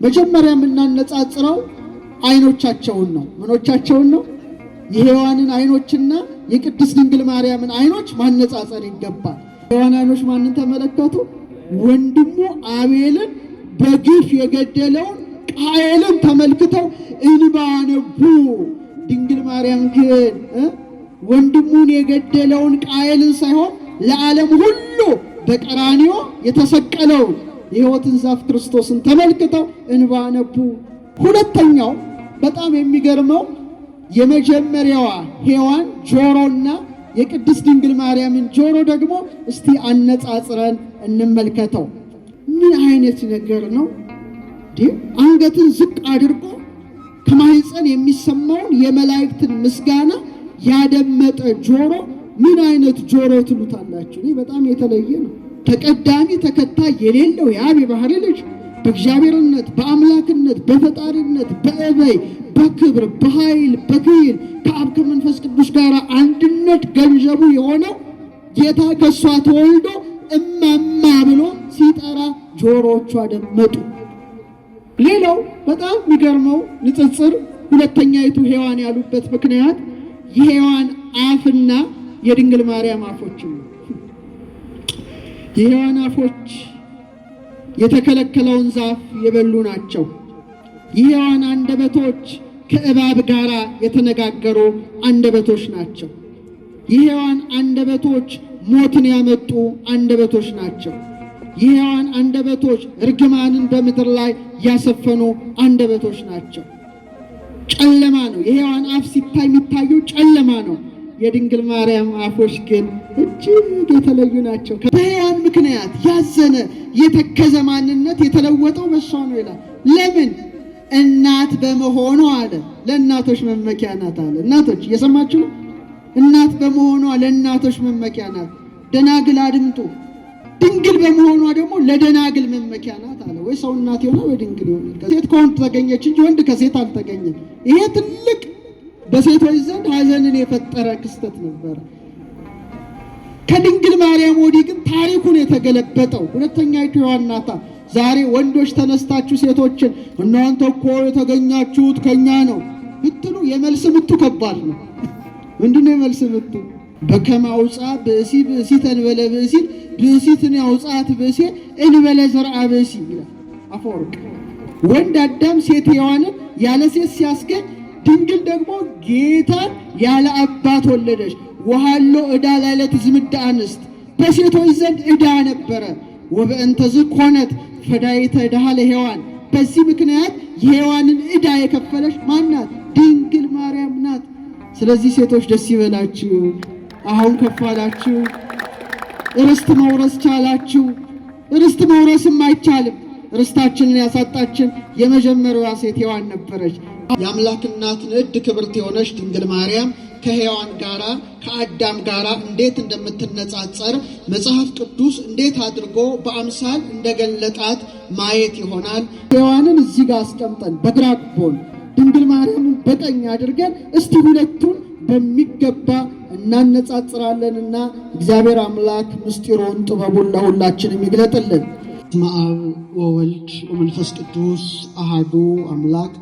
መጀመሪያ የምናነጻጽረው አይኖቻቸውን ነው። ምኖቻቸውን ነው? የሔዋንን አይኖችና የቅድስት ድንግል ማርያምን አይኖች ማነጻጸር ይገባል። የሔዋን አይኖች ማንን ተመለከቱ? ወንድሙ አቤልን በግፍ የገደለውን ቃየልን ተመልክተው እንባ አነቡ። ድንግል ማርያም ግን ወንድሙን የገደለውን ቃየልን ሳይሆን ለዓለም ሁሉ በቀራንዮ የተሰቀለው የሕይወትን ዛፍ ክርስቶስን ተመልክተው እንባ አነቡ። ሁለተኛው በጣም የሚገርመው የመጀመሪያዋ ሔዋን ጆሮና የቅድስት ድንግል ማርያምን ጆሮ ደግሞ እስቲ አነጻጽረን እንመልከተው። ምን አይነት ነገር ነው? አንገትን ዝቅ አድርጎ ከማህፀን የሚሰማውን የመላእክትን ምስጋና ያደመጠ ጆሮ ምን አይነት ጆሮ ትሉታላችሁ? በጣም የተለየ ነው። ተቀዳሚ ተከታይ የሌለው የአብ የባህሪ ልጅ በእግዚአብሔርነት፣ በአምላክነት፣ በፈጣሪነት፣ በእበይ፣ በክብር፣ በኃይል፣ በክይል ከአብ ከመንፈስ ቅዱስ ጋር አንድነት ገንዘቡ የሆነው ጌታ ከሷ ተወልዶ እማማ ብሎ ሲጠራ ጆሮዎቿ ደመጡ። ሌላው በጣም የሚገርመው ንጽጽር ሁለተኛይቱ ሔዋን ያሉበት ምክንያት የሔዋን አፍና የድንግል ማርያም አፎች ነው። የሔዋን አፎች የተከለከለውን ዛፍ የበሉ ናቸው። የሔዋን አንደበቶች ከእባብ ጋር የተነጋገሩ አንደበቶች ናቸው። የሔዋን አንደበቶች ሞትን ያመጡ አንደበቶች ናቸው። የሔዋን አንደበቶች እርግማንን በምድር ላይ ያሰፈኑ አንደበቶች ናቸው። ጨለማ ነው። የሔዋን አፍ ሲታይ የሚታየው ጨለማ ነው። የድንግል ማርያም አፎች ግን እጅግ የተለዩ ናቸው። በሔዋን ምክንያት ያዘነ የተከዘ ማንነት የተለወጠው በሷ ነው ይላል። ለምን? እናት በመሆኗ አለ። ለእናቶች መመኪያ ናት አለ። እናቶች እየሰማችሁ ነው? እናት በመሆኗ ለእናቶች መመኪያ ናት። ደናግል አድምጡ። ድንግል በመሆኗ ደግሞ ለደናግል መመኪያ ናት አለ። ወይ ሰው እናት ይሆናል ወይ ድንግል ይሆናል። ከሴት ከወንድ ተገኘች እንጂ ወንድ ከሴት አልተገኘም። ይሄ ትልቅ በሴቶች ዘንድ ሐዘንን የፈጠረ ክስተት ነበር። ከድንግል ማርያም ወዲህ ግን ታሪኩን የተገለበጠው ሁለተኛይቱ ሔዋን ናት። ዛሬ ወንዶች ተነስታችሁ ሴቶችን እናንተ እኮ የተገኛችሁት ከኛ ነው ብትሉ የመልስ ምቱ ከባድ ነው። ምንድነው የመልስ ምቱ? በከመ አውፃ ብእሲ ብእሲተ እንበለ ብእሲ ብእሲትን ያውፃት ብእሲ እንበለ ዘርአ ብእሲ ይላል አፈወርቅ። ወንድ አዳም ሴት ሔዋንን ያለ ሴት ሲያስገኝ ድንግል ደግሞ ጌታን ያለ አባት ወለደች። ወሃሎ ዕዳ ላዕለት ዝምዳ አንስት፣ በሴቶች ዘንድ ዕዳ ነበረ። ወበእንተዝ ኮነት ፈዳይተ ዕዳሃ ለሔዋን፣ በዚህ ምክንያት የሔዋንን ዕዳ የከፈለች ማናት? ድንግል ማርያም ናት። ስለዚህ ሴቶች ደስ ይበላችሁ፣ አሁን ከፍ አላችሁ፣ ርስት መውረስ ቻላችሁ። ርስት መውረስም አይቻልም። ርስታችንን ያሳጣችን የመጀመሪያዋ ሴት ሔዋን ነበረች። የአምላክ እናት ንዕድ ክብርት የሆነች ድንግል ማርያም ከሔዋን ጋራ ከአዳም ጋራ እንዴት እንደምትነጻጸር መጽሐፍ ቅዱስ እንዴት አድርጎ በአምሳል እንደገለጣት ማየት ይሆናል። ሔዋንን እዚህ ጋር አስቀምጠን በግራ ጎን ድንግል ማርያምን በቀኝ አድርገን እስቲ ሁለቱን በሚገባ እናነጻጽራለንና እግዚአብሔር አምላክ ምስጢሩን ጥበቡን ለሁላችንም ይግለጥልን። በስመ አብ ወወልድ ወመንፈስ ቅዱስ አሐዱ አምላክ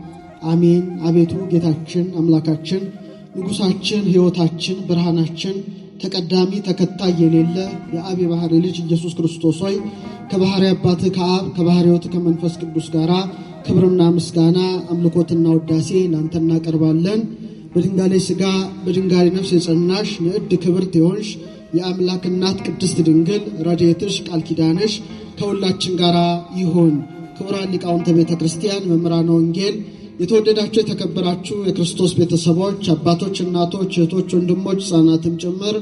አሜን። አቤቱ ጌታችን አምላካችን ንጉሳችን ሕይወታችን ብርሃናችን ተቀዳሚ ተከታይ የሌለ የአብ የባህሪ ልጅ ኢየሱስ ክርስቶስ ሆይ ከባህሪ አባት ከአብ ከባህሪ ሕይወት ከመንፈስ ቅዱስ ጋራ ክብርና ምስጋና አምልኮትና ውዳሴ ላንተ እናቀርባለን። በድንጋሌ ሥጋ በድንጋሌ ነፍስ የጸናሽ ንዕድ ክብርት የሆንሽ የአምላክ እናት ቅድስት ድንግል ረድኤትሽ ቃል ኪዳንሽ ከሁላችን ጋራ ይሁን። ክቡራን ሊቃውንተ ቤተ ክርስቲያን፣ መምህራነ ወንጌል፣ የተወደዳችሁ የተከበራችሁ የክርስቶስ ቤተሰቦች፣ አባቶች፣ እናቶች፣ እህቶች፣ ወንድሞች፣ ሕፃናትም ጭምር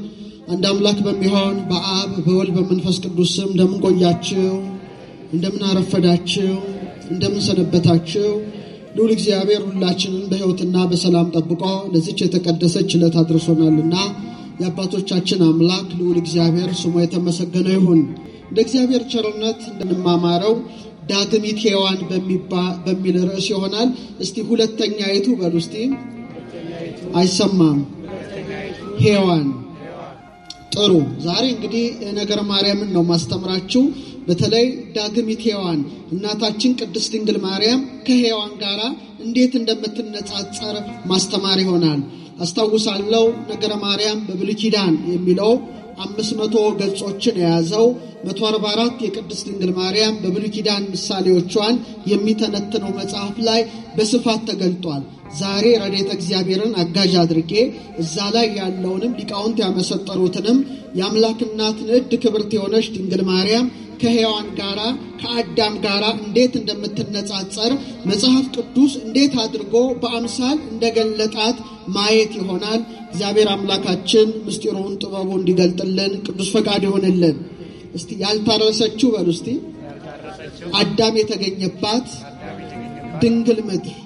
አንድ አምላክ በሚሆን በአብ በወልድ በመንፈስ ቅዱስ ስም እንደምን ቆያችሁ? እንደምን አረፈዳችሁ? እንደምን ሰነበታችሁ? ልዑል እግዚአብሔር ሁላችንን በሕይወትና በሰላም ጠብቆ ለዚች የተቀደሰች ዕለት አድርሶናልና የአባቶቻችን አምላክ ልዑል እግዚአብሔር ስሙ የተመሰገነ ይሁን። እንደ እግዚአብሔር ቸርነት እንድንማማረው ዳግሚት ሔዋን በሚል ርዕስ ይሆናል። እስቲ ሁለተኛይቱ በሉ እስቲ። አይሰማም። ሔዋን ጥሩ። ዛሬ እንግዲህ ነገረ ማርያምን ነው ማስተምራችሁ። በተለይ ዳግሚት ሔዋን እናታችን ቅድስት ድንግል ማርያም ከሔዋን ጋር እንዴት እንደምትነጻጸር ማስተማር ይሆናል። አስታውሳለሁ ነገረ ማርያም በብሉይ ኪዳን የሚለው 500 ገጾችን የያዘው 144 የቅድስት ድንግል ማርያም በብሉይ ኪዳን ምሳሌዎቿን የሚተነትነው መጽሐፍ ላይ በስፋት ተገልጧል። ዛሬ ረድኤተ እግዚአብሔርን አጋዥ አድርጌ እዛ ላይ ያለውንም ሊቃውንት ያመሰጠሩትንም የአምላክ እናት ንዕድ ክብርት የሆነች ድንግል ማርያም ከሔዋን ጋራ ከአዳም ጋራ እንዴት እንደምትነጻጸር መጽሐፍ ቅዱስ እንዴት አድርጎ በአምሳል እንደገለጣት ማየት ይሆናል። እግዚአብሔር አምላካችን ምስጢሩን ጥበቡ እንዲገልጥልን ቅዱስ ፈቃድ ይሆንልን። እስቲ ያልታረሰችው በሉ እስቲ አዳም የተገኘባት ድንግል ምድር።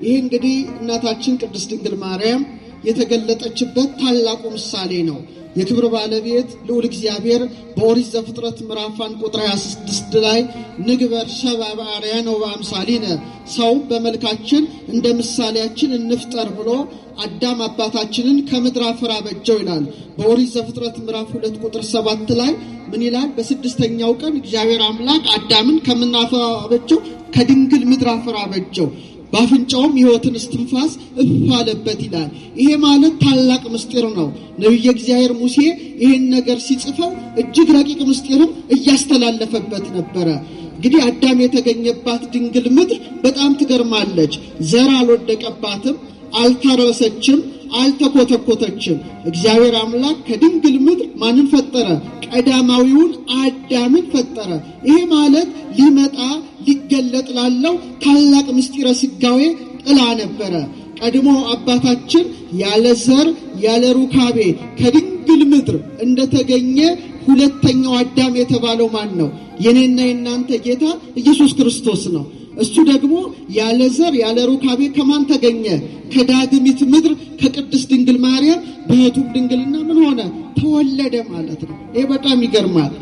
ይህ እንግዲህ እናታችን ቅድስት ድንግል ማርያም የተገለጠችበት ታላቁ ምሳሌ ነው። የክብር ባለቤት ልዑል እግዚአብሔር በኦሪት ዘፍጥረት ምዕራፍ 1 ቁጥር 26 ላይ ንግበር ሰብአ በአርአያነ ወበአምሳሊነ ሰው በመልካችን እንደ ምሳሌያችን እንፍጠር ብሎ አዳም አባታችንን ከምድር አፈር አበጀው ይላል። በኦሪት ዘፍጥረት ምዕራፍ 2 ቁጥር 7 ላይ ምን ይላል? በስድስተኛው ቀን እግዚአብሔር አምላክ አዳምን ከምን አፈር አበጀው? ከድንግል ምድር አፈር አበጀው። በአፍንጫውም ሕይወትን እስትንፋስ እፍ አለበት ይላል። ይሄ ማለት ታላቅ ምስጢር ነው። ነቢየ እግዚአብሔር ሙሴ ይህን ነገር ሲጽፈው እጅግ ረቂቅ ምስጢርም እያስተላለፈበት ነበረ። እንግዲህ አዳም የተገኘባት ድንግል ምድር በጣም ትገርማለች። ዘር አልወደቀባትም፣ አልታረሰችም፣ አልተኮተኮተችም። እግዚአብሔር አምላክ ከድንግል ምድር ማንን ፈጠረ? ቀዳማዊውን አዳምን ፈጠረ። ይሄ ማለት ሊመጣ ሊገለጥ ላለው ታላቅ ምስጢረ ስጋዌ ጥላ ነበረ። ቀድሞ አባታችን ያለ ዘር ያለ ሩካቤ ከድንግል ምድር እንደተገኘ ሁለተኛው አዳም የተባለው ማን ነው? የኔና የናንተ ጌታ ኢየሱስ ክርስቶስ ነው። እሱ ደግሞ ያለ ዘር ያለ ሩካቤ ከማን ተገኘ? ከዳግሚት ምድር ከቅድስት ድንግል ማርያም በሕቱም ድንግልና ምን ሆነ? ተወለደ ማለት ነው። ይሄ በጣም ይገርማል።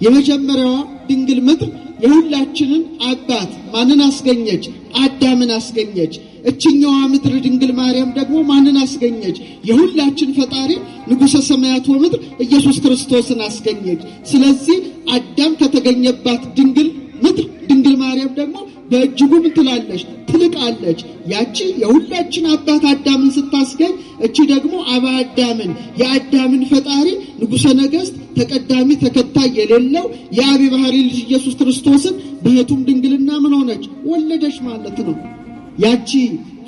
የመጀመሪያዋ ድንግል ምድር የሁላችንን አባት ማንን አስገኘች? አዳምን አስገኘች። እችኛዋ ምድር ድንግል ማርያም ደግሞ ማንን አስገኘች? የሁላችን ፈጣሪ ንጉሠ ሰማያት ወምድር ኢየሱስ ክርስቶስን አስገኘች። ስለዚህ አዳም ከተገኘባት ድንግል ምድር ድንግል ማርያም ደግሞ በእጅጉ ምን ትላለች? ትልቃለች። ያቺ የሁላችን አባት አዳምን ስታስገኝ፣ እቺ ደግሞ አባ አዳምን የአዳምን ፈጣሪ ንጉሠ ነገሥት ተቀዳሚ ተከታይ የሌለው የአብ ባህሪ ልጅ ኢየሱስ ክርስቶስን በሕቱም ድንግልና ምን ሆነች? ወለደች ማለት ነው። ያቺ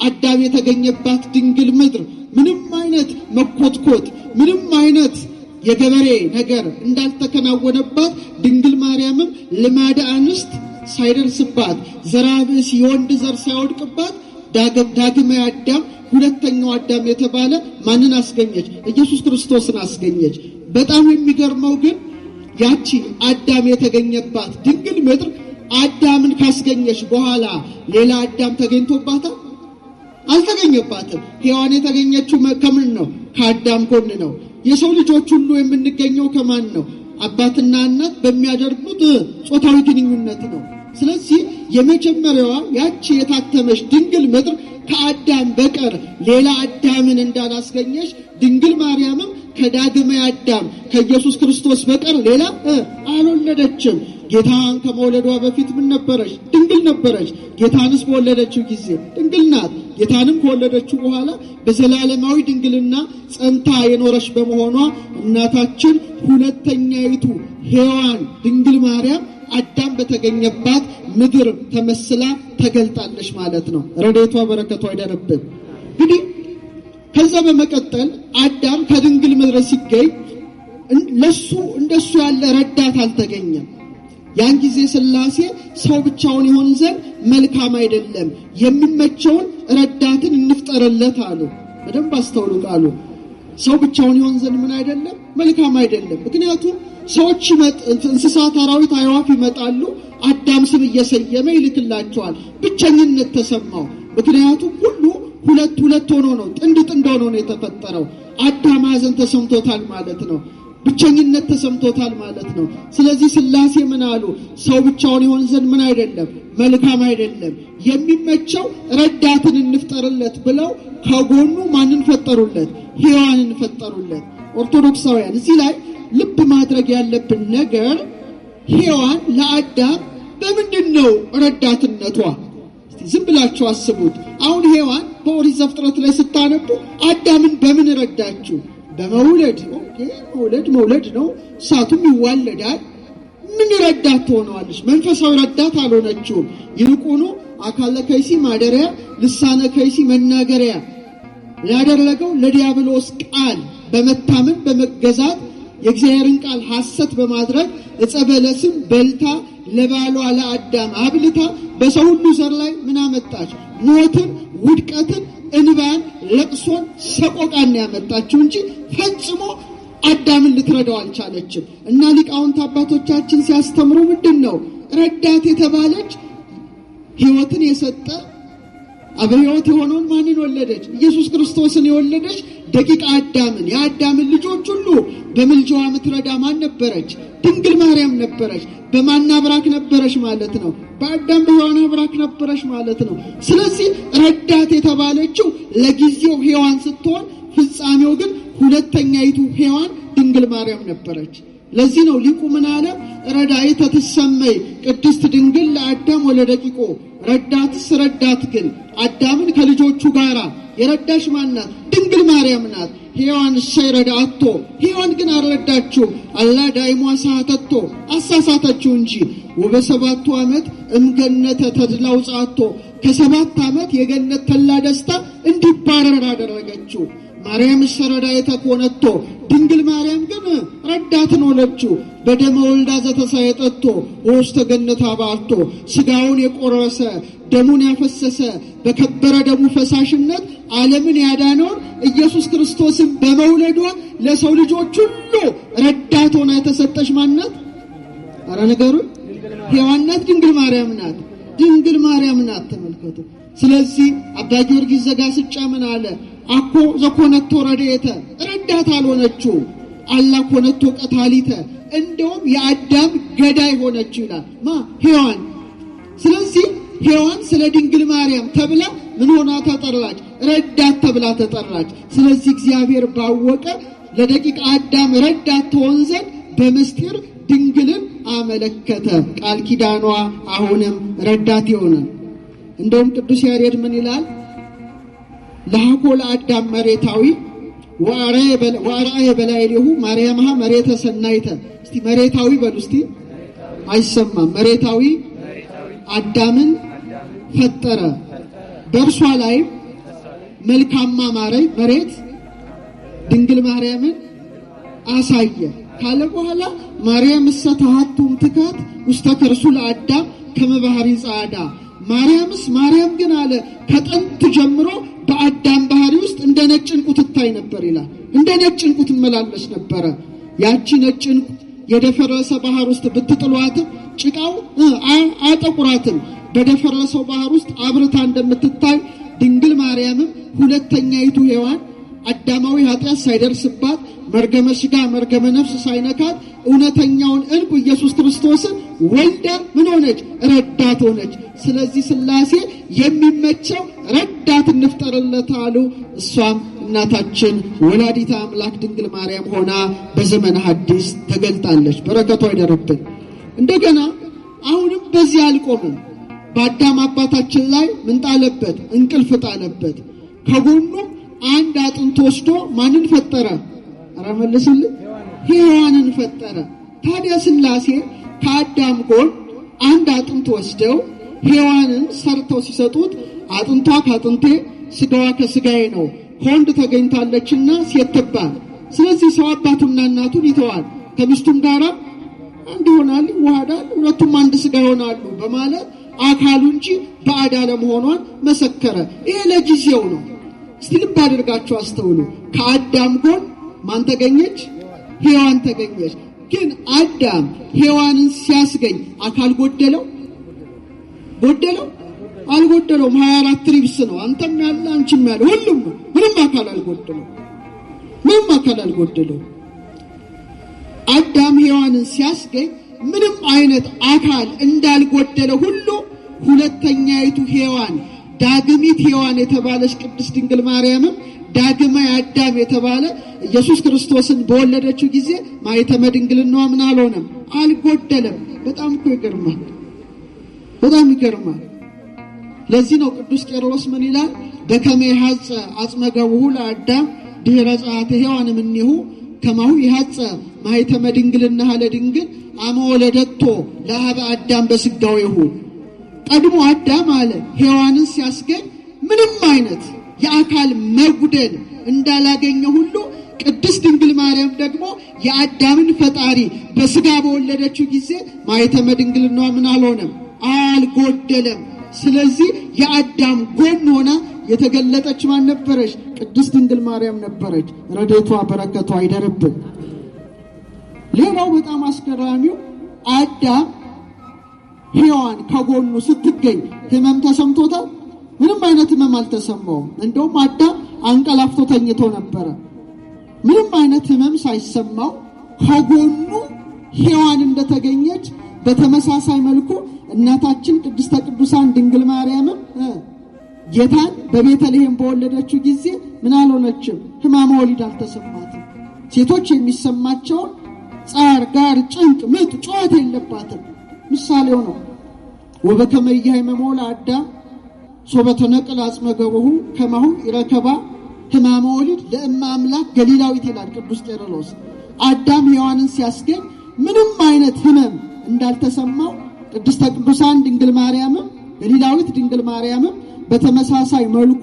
አዳም የተገኘባት ድንግል ምድር ምንም አይነት መኮትኮት ምንም አይነት የገበሬ ነገር እንዳልተከናወነባት ድንግል ማርያምም ልማደ አንስት ሳይደርስባት ዘራብስ የወንድ ዘር ሳይወድቅባት ዳግማዊ አዳም ሁለተኛው አዳም የተባለ ማንን አስገኘች? ኢየሱስ ክርስቶስን አስገኘች። በጣም የሚገርመው ግን ያቺ አዳም የተገኘባት ድንግል ምድር አዳምን ካስገኘች በኋላ ሌላ አዳም ተገኝቶባታል? አልተገኘባትም። ሔዋን የተገኘችው ከምን ነው? ከአዳም ጎን ነው። የሰው ልጆች ሁሉ የምንገኘው ከማን ነው? አባትና እናት በሚያደርጉት ጾታዊ ግንኙነት ነው። ስለዚህ የመጀመሪያዋ ያቺ የታተመች ድንግል ምድር ከአዳም በቀር ሌላ አዳምን እንዳላስገኘች ድንግል ማርያምም ከዳግማዊ አዳም ከኢየሱስ ክርስቶስ በቀር ሌላ አልወለደችም። ጌታን ከመውለዷ በፊት ምን ነበረች? ድንግል ነበረች። ጌታንስ በወለደችው ጊዜ ድንግል ናት። ጌታንም ከወለደችው በኋላ በዘላለማዊ ድንግልና ጸንታ የኖረች በመሆኗ እናታችን ሁለተኛይቱ ሔዋን ድንግል ማርያም አዳም በተገኘባት ምድር ተመስላ ተገልጣለች ማለት ነው። ረድኤቷ በረከቷ አይደረብን። እንግዲህ ከዛ በመቀጠል አዳም ከድንግል ምድር ሲገኝ ለሱ እንደሱ ያለ ረዳት አልተገኘም። ያን ጊዜ ሥላሴ ሰው ብቻውን ይሆን ዘንድ መልካም አይደለም፣ የሚመቸውን ረዳትን እንፍጠርለት አሉ። በደንብ አስተውሉ ቃሉ። ሰው ብቻውን ይሆን ዘንድ ምን አይደለም? መልካም አይደለም። ምክንያቱም ሰዎች እንስሳት፣ አራዊት፣ አዕዋፍ ይመጣሉ። አዳም ስም እየሰየመ ይልክላቸዋል። ብቸኝነት ተሰማው። ምክንያቱም ሁሉ ሁለት ሁለት ሆኖ ነው፣ ጥንድ ጥንድ ሆኖ ነው የተፈጠረው። አዳም ሐዘን ተሰምቶታል ማለት ነው። ብቸኝነት ተሰምቶታል ማለት ነው። ስለዚህ ሥላሴ ምን አሉ? ሰው ብቻውን ይሆን ዘንድ ምን አይደለም? መልካም አይደለም፣ የሚመቸው ረዳትን እንፍጠርለት ብለው ከጎኑ ማንን ፈጠሩለት? ሔዋንን ፈጠሩለት። ኦርቶዶክሳውያን እዚህ ላይ ልብ ማድረግ ያለብን ነገር ሔዋን ለአዳም በምንድነው ረዳትነቷ? እስቲ ዝም ብላችሁ አስቡት። አሁን ሔዋን በኦሪት ዘፍጥረት ላይ ስታነቡ አዳምን በምን ረዳችሁ? በመውለድ። ኦኬ መውለድ ነው፣ እሳቱም ይዋለዳል። ምን ረዳት ትሆነዋለች? መንፈሳዊ ረዳት አልሆነችውም። ይልቁኑ አካለ ከይሲ ማደሪያ፣ ልሳነ ከይሲ መናገሪያ ያደረገው ለዲያብሎስ ቃል በመታመን በመገዛት የእግዚአብሔርን ቃል ሐሰት በማድረግ ዕፀ በለስም በልታ ለባሏ ለአዳም አብልታ በሰው ሁሉ ዘር ላይ ምን አመጣች? ሞትን፣ ውድቀትን፣ እንባን፣ ለቅሶን፣ ሰቆቃን ያመጣችው እንጂ ፈጽሞ አዳምን ልትረዳው አልቻለችም። እና ሊቃውንት አባቶቻችን ሲያስተምሩ ምንድነው ረዳት የተባለች ሕይወትን የሰጠ አብዮት የሆነውን ማንን ወለደች? ኢየሱስ ክርስቶስን የወለደች ደቂቀ አዳምን የአዳምን ልጆች ሁሉ በምልጃዋ ምትረዳ ማን ነበረች? ድንግል ማርያም ነበረች። በማን አብራክ ነበረች ማለት ነው? በአዳም በሔዋን አብራክ ነበረች ማለት ነው። ስለዚህ ረዳት የተባለችው ለጊዜው ሔዋን ስትሆን ፍጻሜው ግን ሁለተኛይቱ ሔዋን ድንግል ማርያም ነበረች። ለዚህ ነው ሊቁ ምን አለ? ረዳይተ ትሰመይ ቅድስት ድንግል ለአዳም ወለደቂቆ። ረዳትስ ረዳት ግን አዳምን ከልጆቹ ጋራ የረዳሽ ማናት? ድንግል ማርያም ናት። ሔዋን እሰይ ረዳአቶ፣ ሔዋን ግን አልረዳችውም። አላ ዳይሟ ሳተቶ፣ አሳሳተችው እንጂ። ወበሰባቱ ዓመት እምገነተ ተድላ ውጻቶ፣ ከ7 ዓመት የገነት ተላ ደስታ እንዲባረር አደረገችው። ማርያም ረዳይተ ኮነቶ፣ ድንግል ማርያም ግን ረዳትን ወለደችው። በደመ ወልዳ ዘተሳየጠቶ ወውስተ ገነት አባልቶ፣ ስጋውን የቆረሰ ደሙን ያፈሰሰ በከበረ ደሙ ፈሳሽነት ዓለምን ያዳነውን ኢየሱስ ክርስቶስን በመውለዷ ለሰው ልጆች ሁሉ ረዳት ሆና የተሰጠች ማናት? አረ ንገሩኝ። ሔዋን ናት? ድንግል ማርያም ናት? ድንግል ማርያም ናት። ተመልከቱ። ስለዚህ አባ ጊዮርጊስ ዘጋስጫ ምን አለ? አኮ ዘኮነቶ ረድኤተ፣ ረዳት አልሆነችው። አላ ኮነቶ ቀታሊተ፣ እንደውም የአዳም ገዳይ ሆነችው ይላል ማ? ሔዋን። ስለዚህ ሔዋን ስለ ድንግል ማርያም ተብላ ምን ሆና ተጠራች? ረዳት ተብላ ተጠራች። ስለዚህ እግዚአብሔር ባወቀ ለደቂቀ አዳም ረዳት ትሆን ዘንድ በምስጢር ድንግልን አመለከተ። ቃል ኪዳኗ አሁንም ረዳት ይሆናል። እንደውም ቅዱስ ያሬድ ምን ይላል? ለሐኮ ለአዳም መሬታዊ ወአርአየ በላዕሌሁ ማርያምሃ መሬተ ሰናይተ። እስቲ መሬታዊ በሉ እስቲ። አይሰማም። መሬታዊ አዳምን ፈጠረ፣ በእርሷ ላይ መልካማ መሬት ድንግል ማርያምን አሳየ ካለ በኋላ ማርያም እሰተሃቱም ትካት ውስተ ከርሱ ለአዳም ከመባህሪ ጻዳ። ማርያም ግን አለ ከጥንት ጀምሮ በአዳም ባህሪ ውስጥ እንደ ነጭ ዕንቁ ትታይ ነበር ይላል። እንደ ነጭ ዕንቁ ትመላለስ ነበረ። ያቺ ነጭ ዕንቁ የደፈረሰ ባህር ውስጥ ብትጥሏትም ጭቃው አያጠቁራትም። በደፈረሰው ባህር ውስጥ አብርታ እንደምትታይ ድንግል ማርያምም ሁለተኛይቱ ሔዋን አዳማዊ ኃጢአት ሳይደርስባት መርገመ ሥጋ መርገመ ነፍስ ሳይነካት እውነተኛውን ዕንቁ ኢየሱስ ክርስቶስን ወልዳ ምን ሆነች? ረዳት ሆነች። ስለዚህ ሥላሴ የሚመቸው ረዳት እንፍጠርለት አሉ። እሷም እናታችን ወላዲተ አምላክ ድንግል ማርያም ሆና በዘመነ ሐዲስ ተገልጣለች። በረከቷ ይደርብን። እንደገና አሁንም በዚህ አልቆምም። በአዳም አባታችን ላይ ምን ጣለበት? እንቅልፍ ጣለበት። ከጎኑ አንድ አጥንት ወስዶ ማንን ፈጠረ? አረ መልሱልኝ። ሔዋንን ፈጠረ። ታዲያ ሥላሴ ከአዳም ጎን አንድ አጥንት ወስደው ሔዋንን ሰርተው ሲሰጡት አጥንቷ ከአጥንቴ ስጋዋ ከስጋዬ ነው፣ ከወንድ ተገኝታለችና ሴት ትባል። ስለዚህ ሰው አባቱና እናቱን ይተዋል፣ ከሚስቱም ጋር አንድ ይሆናል፣ ይዋሃዳል፣ ሁለቱም አንድ ስጋ ይሆናሉ በማለት አካሉ እንጂ ባዕድ አለመሆኗን መሰከረ። ይሄ ለጊዜው ነው። እስቲ ልብ አድርጋችሁ አስተውሉ። ከአዳም ጎን ማን ተገኘች? ሔዋን ተገኘች። ግን አዳም ሔዋንን ሲያስገኝ አካል ጎደለው? አልጎደለውም። 24 ትሪብስ ነው። አንተም ያለ አንቺም ያለ ሁሉም ምንም አካል አልጎደለው። አዳም ሔዋንን ሲያስገኝ ምንም አይነት አካል እንዳልጎደለ ሁሉ ሁለተኛይቱ ሔዋን ዳግሚት ሔዋን የተባለች ቅድስት ድንግል ማርያምም ዳግማይ አዳም የተባለ ኢየሱስ ክርስቶስን በወለደችው ጊዜ ማኅተመ ድንግልናዋ ምን አልሆነም? አልጎደለም። በጣም እኮ ይገርማል፣ በጣም ይገርማል። ለዚህ ነው ቅዱስ ቄርሎስ ምን ይላል? በከመ ይሐጽ አጽመ ገብሁ ለአዳም ድኅረ ጸአተ ሔዋን እምኔሁ ከማሁ ይሐጽ ማኅተመ ድንግልና ለድንግል አመ ወለደቶ ለኀበ አዳም በሥጋዌሁ። ቀድሞ አዳም አለ ሔዋንን ሲያስገኝ ምንም አይነት የአካል መጉደል እንዳላገኘ ሁሉ ቅድስት ድንግል ማርያም ደግሞ የአዳምን ፈጣሪ በሥጋ በወለደችው ጊዜ ማኅተመ ድንግልናዋ ምን አልሆነም? አልጎደለም። ስለዚህ የአዳም ጎን ሆና የተገለጠች ማን ነበረች? ቅድስት ድንግል ማርያም ነበረች። ረድኤቷ በረከቷ አይደርብን። ሌላው በጣም አስገራሚው አዳም ሔዋን ከጎኑ ስትገኝ ህመም ተሰምቶታል? ምንም አይነት ህመም አልተሰማውም። እንደውም አዳም አንቀላፍቶ ተኝቶ ነበረ። ምንም አይነት ህመም ሳይሰማው ከጎኑ ሔዋን እንደተገኘች በተመሳሳይ መልኩ እናታችን ቅድስተ ቅዱሳን ድንግል ማርያምም ጌታን በቤተልሔም በወለደችው ጊዜ ምን አልሆነችም? ሕማመ ወሊድ አልተሰማትም። ሴቶች የሚሰማቸውን ጻር፣ ጋር፣ ጭንቅ፣ ምጥ፣ ጩኸት የለባትም። ምሳሌው ነው። ወበከመ ኢያሕመሞ ለአዳም ሶበ ተነቅለ አጽመ ገብሁ ከማሁ ይረከባ ሕማመ ወሊድ ለእመ አምላክ ገሊላዊት ይላል ቅዱስ ቄርሎስ። አዳም ሔዋንን ሲያስገኝ ምንም አይነት ህመም እንዳልተሰማው ቅድስተ ቅዱሳን ድንግል ማርያምም ገሊላዊት ድንግል ማርያምም በተመሳሳይ መልኩ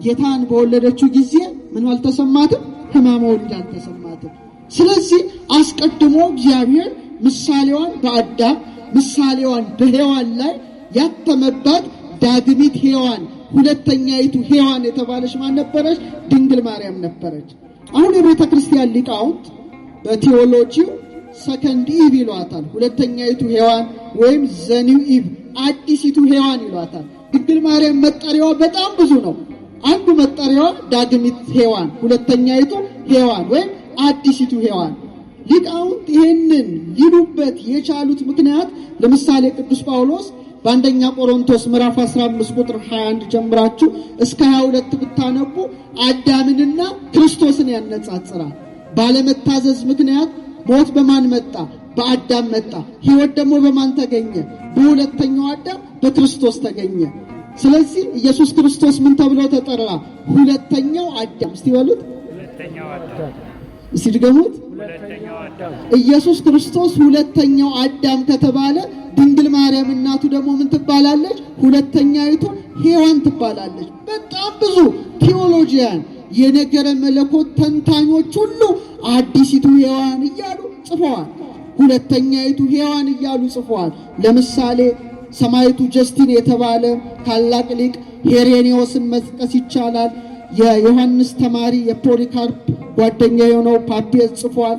ጌታን በወለደችው ጊዜ ምን አልተሰማትም? ሕማመ ወሊድ አልተሰማትም። ስለዚህ አስቀድሞ እግዚአብሔር ምሳሌዋን በአዳም ምሳሌዋን በሔዋን ላይ ያተመባት ዳግሚት ሔዋን ሁለተኛይቱ ሔዋን የተባለች ማን ነበረች? ድንግል ማርያም ነበረች። አሁን የቤተ ክርስቲያን ሊቃውንት በቴዎሎጂው ሰከንድ ኢቭ ይሏታል። ሁለተኛይቱ ሔዋን ወይም ዘኒው ኢቭ አዲሲቱ ሔዋን ይሏታል። ድንግል ማርያም መጠሪያዋ በጣም ብዙ ነው። አንዱ መጠሪያዋ ዳግሚት ሔዋን፣ ሁለተኛይቱ ሔዋን ወይም አዲሲቱ ሔዋን። ሊቃውንት ይሄንን ሊሉበት የቻሉት ምክንያት ለምሳሌ ቅዱስ ጳውሎስ በአንደኛ ቆሮንቶስ ምዕራፍ 15 ቁጥር 21 ጀምራችሁ እስከ 22 ብታነቡ አዳምንና ክርስቶስን ያነጻጽራል። ባለመታዘዝ ምክንያት ሞት በማን መጣ? በአዳም መጣ። ሕይወት ደግሞ በማን ተገኘ? በሁለተኛው አዳም በክርስቶስ ተገኘ። ስለዚህ ኢየሱስ ክርስቶስ ምን ተብሎ ተጠራ? ሁለተኛው አዳም። እስቲ በሉት ሁለተኛው አዳም። እስቲ ድገሙት ሁለተኛው አዳም። ኢየሱስ ክርስቶስ ሁለተኛው አዳም ከተባለ ድንግል ማርያም እናቱ ደግሞ ምን ትባላለች? ሁለተኛይቱ ሔዋን ትባላለች። በጣም ብዙ ቴዎሎጂያን የነገረ መለኮት ተንታኞች ሁሉ አዲሲቱ ሔዋን እያሉ ጽፈዋል። ሁለተኛይቱ ሔዋን እያሉ ጽፈዋል። ለምሳሌ ሰማይቱ ጀስቲን የተባለ ታላቅ ሊቅ ሄሬኔዎስን መጥቀስ ይቻላል። የዮሐንስ ተማሪ የፖሊካርፕ ጓደኛ የሆነው ፓፒየስ ጽፏል።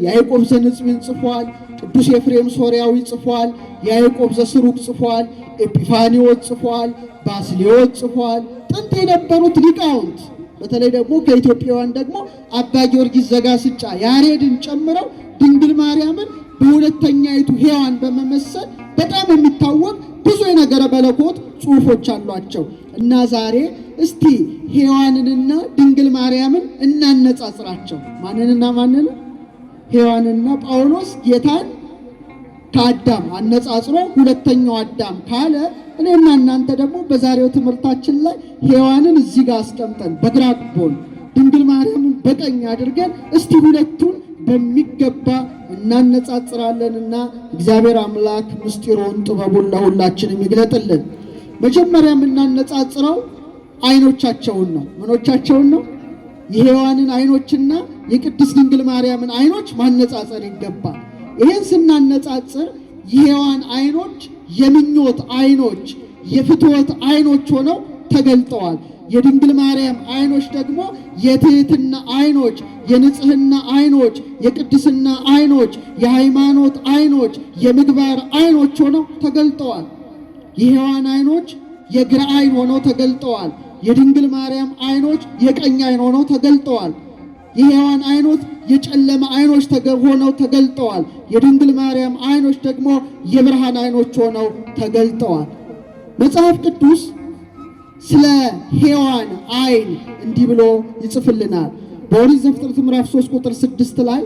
ያዕቆብ ዘንጽዊን ጽፏል። ቅዱስ ኤፍሬም ሶርያዊ ጽፏል። ያዕቆብ ዘስሩግ ጽፏል። ኤጲፋኒዎስ ጽፏል። ባስልዮስ ጽፏል። ጥንት የነበሩት ሊቃውንት በተለይ ደግሞ ከኢትዮጵያውያን ደግሞ አባ ጊዮርጊስ ዘጋስጫ ያሬድን ጨምረው ድንግል ማርያምን በሁለተኛይቱ ሔዋን በመመሰል በጣም የሚታወቅ ብዙ የነገረ መለኮት ጽሑፎች አሏቸው። እና ዛሬ እስቲ ሔዋንንና ድንግል ማርያምን እናነጻጽራቸው። ማንንና ማንን? ሔዋንና ጳውሎስ ጌታን ከአዳም አነጻጽሮ ሁለተኛው አዳም ካለ እኔና እናንተ ደግሞ በዛሬው ትምህርታችን ላይ ሔዋንን እዚህ ጋር አስቀምጠን በግራ ጎን ድንግል ማርያምን በቀኝ አድርገን እስቲ ሁለቱን በሚገባ እናነጻጽራለንና እግዚአብሔር አምላክ ምስጢሩን ጥበቡን ለሁላችንም ይግለጥልን። መጀመሪያ የምናነጻጽረው አይኖቻቸውን ነው። ምኖቻቸውን ነው? የሔዋንን አይኖችና የቅድስት ድንግል ማርያምን አይኖች ማነጻጸር ይገባል። ይህን ስናነጻጽር የሔዋን አይኖች የምኞት አይኖች፣ የፍትወት አይኖች ሆነው ተገልጠዋል። የድንግል ማርያም አይኖች ደግሞ የትህትና አይኖች፣ የንጽህና አይኖች፣ የቅድስና አይኖች፣ የሃይማኖት አይኖች፣ የምግባር አይኖች ሆነው ተገልጠዋል። የሔዋን አይኖች የግራ አይን ሆነው ተገልጠዋል። የድንግል ማርያም አይኖች የቀኝ አይን ሆነው ተገልጠዋል። የሔዋን አይኖች የጨለማ አይኖች ሆነው ተገልጠዋል። የድንግል ማርያም አይኖች ደግሞ የብርሃን አይኖች ሆነው ተገልጠዋል። መጽሐፍ ቅዱስ ስለ ሔዋን አይን እንዲህ ብሎ ይጽፍልናል። በኦሪት ዘፍጥረት ምዕራፍ 3 ቁጥር 6 ላይ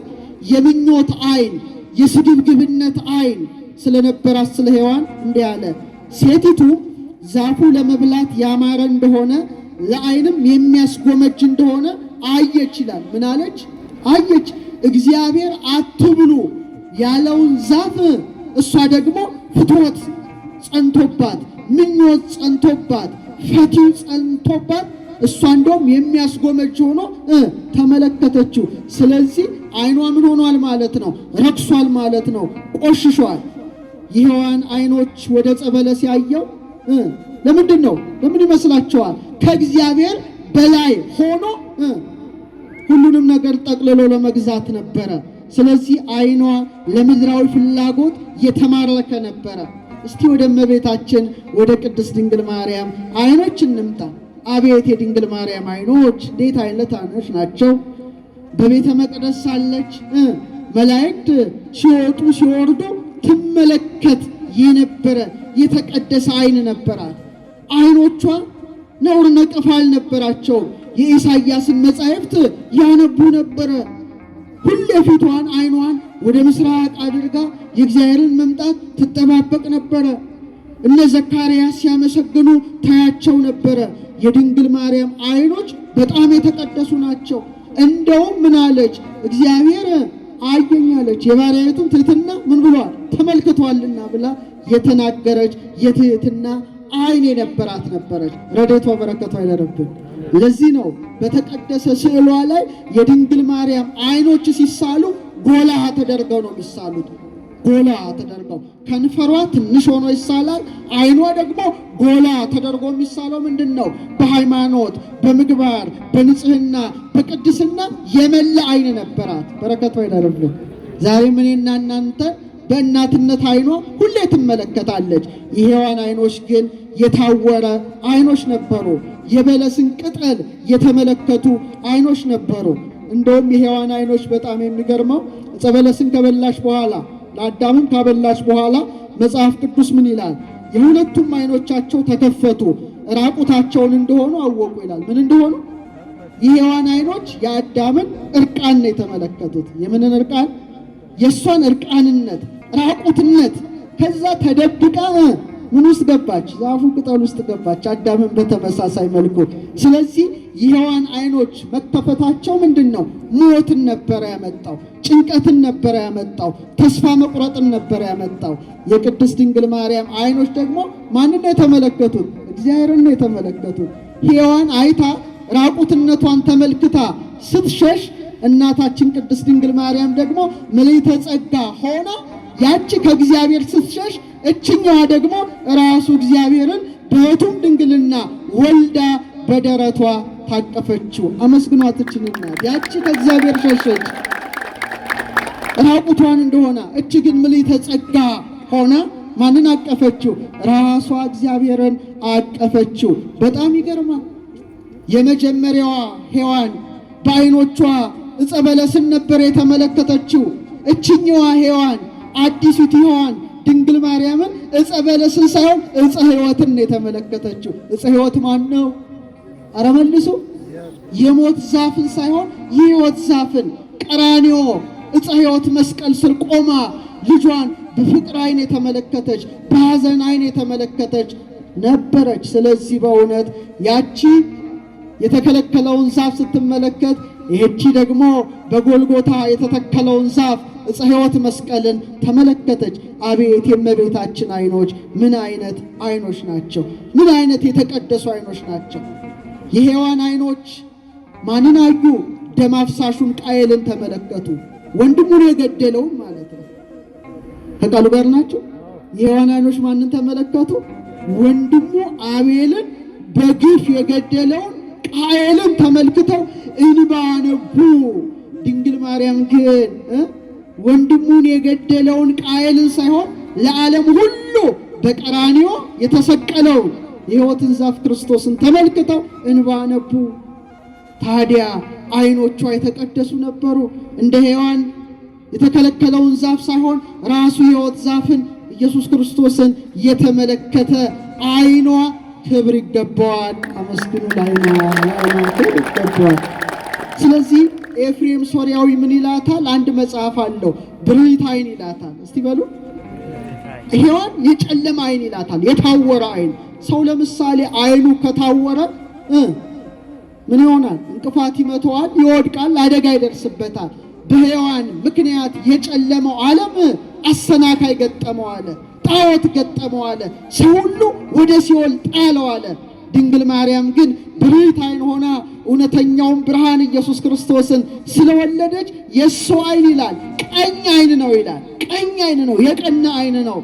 የምኞት አይን፣ የስግብግብነት አይን፣ ስለነበራት ስለ ሔዋን እንዲህ አለ። ሴቲቱ ዛፉ ለመብላት ያማረ እንደሆነ ለዓይንም የሚያስጎመጅ እንደሆነ አየች ይላል። ምን አለች? አየች። እግዚአብሔር አትብሉ ያለውን ዛፍ እሷ ደግሞ ፍትወት ጸንቶባት፣ ምኞት ጸንቶባት፣ ፈቲው ጸንቶባት እሷ እንደውም የሚያስጎመጅ ሆኖ ተመለከተችው። ስለዚህ ዓይኗ ምን ሆኗል ማለት ነው? ረክሷል ማለት ነው፣ ቆሽሿል። የሔዋን ዓይኖች ወደ ዕፀ በለስ ያየው ለምንድን ነው? ለምን ይመስላችኋል? ከእግዚአብሔር በላይ ሆኖ ሁሉንም ነገር ጠቅልሎ ለመግዛት ነበረ። ስለዚህ ዓይኗ ለምድራዊ ፍላጎት የተማረከ ነበረ። እስቲ ወደ እመቤታችን ወደ ቅድስት ድንግል ማርያም ዓይኖች እንምጣ። አቤት የድንግል ማርያም ዓይኖች እንዴት አይነት ዓይኖች ናቸው! በቤተ መቅደስ ሳለች መላእክት ሲወጡ ሲወርዱ ትመለከት የነበረ የተቀደሰ ዓይን ነበራት። ዓይኖቿ ነውር ነቀፋ አልነበራቸውም። የኢሳይያስን መጻሕፍት ያነቡ ነበረ። ሁሌ ፊቷን ዓይኗን ወደ ምስራቅ አድርጋ የእግዚአብሔርን መምጣት ትጠባበቅ ነበረ። እነ ዘካርያስ ሲያመሰግኑ ታያቸው ነበረ። የድንግል ማርያም ዓይኖች በጣም የተቀደሱ ናቸው። እንደውም ምን አለች? እግዚአብሔር አየኝ አለች። የባሪያይቱን ትሕትና ምን ብሏል? ተመልክቷልና ብላ የተናገረች የትሕትና ዓይን የነበራት ነበረች። ረድኤቷ በረከቷ አይለርብን። ለዚህ ነው በተቀደሰ ስዕሏ ላይ የድንግል ማርያም ዓይኖች ሲሳሉ ጎላ ተደርገው ነው የሚሳሉት። ጎላ ተደርገው ከንፈሯ ትንሽ ሆኖ ይሳላል። ዓይኗ ደግሞ ጎላ ተደርጎ የሚሳለው ምንድን ነው? በሃይማኖት፣ በምግባር፣ በንጽህና፣ በቅድስና የመላ ዓይን ነበራት። በረከቷ አይደረብን። ዛሬም እኔና እናንተ በእናትነት ዓይኗ ሁሌ ትመለከታለች። የሔዋን ዓይኖች ግን የታወረ ዓይኖች ነበሩ። የበለስን ቅጠል የተመለከቱ ዓይኖች ነበሩ። እንደውም የሔዋን ዓይኖች በጣም የሚገርመው ዕፀ በለስን ከበላሽ በኋላ ለአዳምም ካበላሽ በኋላ መጽሐፍ ቅዱስ ምን ይላል? የሁለቱም ዓይኖቻቸው ተከፈቱ፣ ራቁታቸውን እንደሆኑ አወቁ ይላል። ምን እንደሆኑ? የሔዋን ዓይኖች የአዳምን እርቃን ነው የተመለከቱት። የምንን እርቃን? የእሷን እርቃንነት፣ ራቁትነት። ከዛ ተደብቃ ምን ውስጥ ገባች? ዛፉ ቅጠል ውስጥ ገባች። አዳምን በተመሳሳይ መልኩ። ስለዚህ የሔዋን ዓይኖች መከፈታቸው ምንድን ነው? ሞትን ነበረ ያመጣው፣ ጭንቀትን ነበረ ያመጣው፣ ተስፋ መቁረጥን ነበረ ያመጣው። የቅድስት ድንግል ማርያም ዓይኖች ደግሞ ማንን ነው የተመለከቱት? እግዚአብሔርን ነው የተመለከቱት። ሔዋን አይታ ራቁትነቷን ተመልክታ ስትሸሽ፣ እናታችን ቅድስት ድንግል ማርያም ደግሞ ምልዕተ ጸጋ ሆና ያቺ ከእግዚአብሔር ስትሸሽ፣ እችኛዋ ደግሞ ራሱ እግዚአብሔርን በሕቱም ድንግልና ወልዳ በደረቷ ታቀፈችው። አመስግኗት እችን እናት። ያቺ ከእግዚአብሔር ሸሸች ራቁቷን እንደሆነ፣ እች ግን ምልዕተ ጸጋ ሆና ማንን አቀፈችው? ራሷ እግዚአብሔርን አቀፈችው። በጣም ይገርማል። የመጀመሪያዋ ሔዋን በዓይኖቿ ዕፀ በለስን ነበር የተመለከተችው። እችኛዋ ሔዋን አዲሲቱ ሔዋን ድንግል ማርያምን ዕፀ በለስን ሳይሆን ዕፀ ሕይወትን የተመለከተችው። ዕፀ ሕይወት ማን ነው? ኧረ መልሱ። የሞት ዛፍን ሳይሆን የሕይወት ዛፍን ቀራንዮ ዕፀ ሕይወት መስቀል ስር ቆማ ልጇን በፍቅር ዓይን የተመለከተች፣ በሐዘን ዓይን የተመለከተች ነበረች። ስለዚህ በእውነት ያቺ የተከለከለውን ዛፍ ስትመለከት፣ ይህቺ ደግሞ በጎልጎታ የተተከለውን ዛፍ ዕፀ ሕይወት መስቀልን ተመለከተች። አቤት የእመቤታችን ዓይኖች ምን አይነት ዓይኖች ናቸው! ምን አይነት የተቀደሱ ዓይኖች ናቸው! የሔዋን ዓይኖች ማንን አዩ? ደም አፍሳሹን ቃየልን ተመለከቱ። ወንድሙን የገደለውን ማለት ነው። ከቃሉ ጋር ናቸው። የሔዋን ዓይኖች ማንን ተመለከቱ? ወንድሙ አቤልን በግፍ የገደለውን ቃየልን ተመልክተው እንባ አነቡ። ድንግል ማርያም ግን ወንድሙን የገደለውን ቃየልን ሳይሆን ለዓለም ሁሉ በቀራንዮ የተሰቀለውን የሕይወትን ዛፍ ክርስቶስን ተመልክተው እንባ አነቡ። ታዲያ ዓይኖቿ የተቀደሱ ነበሩ። እንደ ሔዋን የተከለከለውን ዛፍ ሳይሆን ራሱ የሕይወት ዛፍን ኢየሱስ ክርስቶስን የተመለከተ ዓይኗ ክብር ይገባዋል። አመስግኑ። ለዓይኗ ክብር ይገባዋል። ስለዚህ ኤፍሬም ሶርያዊ ምን ይላታል? አንድ መጽሐፍ አለው፣ ብርህት ዓይን ይላታል። እስቲ በሉ ሔዋን የጨለማ ዓይን ይላታል፣ የታወረ ዓይን። ሰው ለምሳሌ ዓይኑ ከታወረ ምን ይሆናል? እንቅፋት ይመተዋል፣ ይወድቃል፣ አደጋ ይደርስበታል። በሔዋን ምክንያት የጨለመው ዓለም አሰናካይ ገጠመው አለ፣ ጣዖት ገጠመው አለ፣ ሰው ሁሉ ወደ ሲኦል ጣለው አለ። ድንግል ማርያም ግን ብርህት ዓይን ሆና እውነተኛውን ብርሃን ኢየሱስ ክርስቶስን ስለወለደች የእሱ ዓይን ይላል ቀኝ ዓይን ነው ይላል። ቀኝ ዓይን ነው፣ የቀና ዓይን ነው፣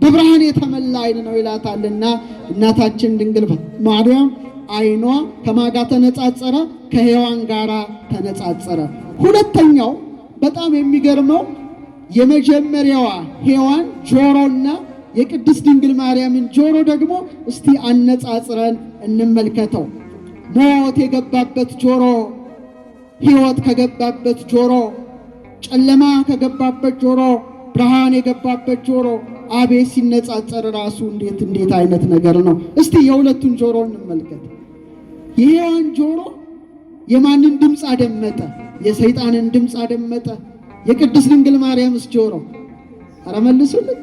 በብርሃን የተመላ ዓይን ነው ይላታልና እናታችን ድንግል ማርያም ዓይኗ ከማጋ ተነጻጸረ? ከሔዋን ጋራ ተነጻጸረ። ሁለተኛው በጣም የሚገርመው የመጀመሪያዋ ሔዋን ጆሮና የቅድስት ድንግል ማርያምን ጆሮ ደግሞ እስቲ አነጻጽረን እንመልከተው። ሞት የገባበት ጆሮ፣ ሕይወት ከገባበት ጆሮ፣ ጨለማ ከገባበት ጆሮ፣ ብርሃን የገባበት ጆሮ አቤት ሲነጻጸር ራሱ እንዴት አይነት ነገር ነው! እስቲ የሁለቱን ጆሮ እንመልከት። የሔዋን ጆሮ የማንን ድምፅ አደመጠ? የሰይጣንን ድምፅ አደመጠ። የቅድስት ድንግል ማርያምስ ጆሮ? አረ መልሱልኝ!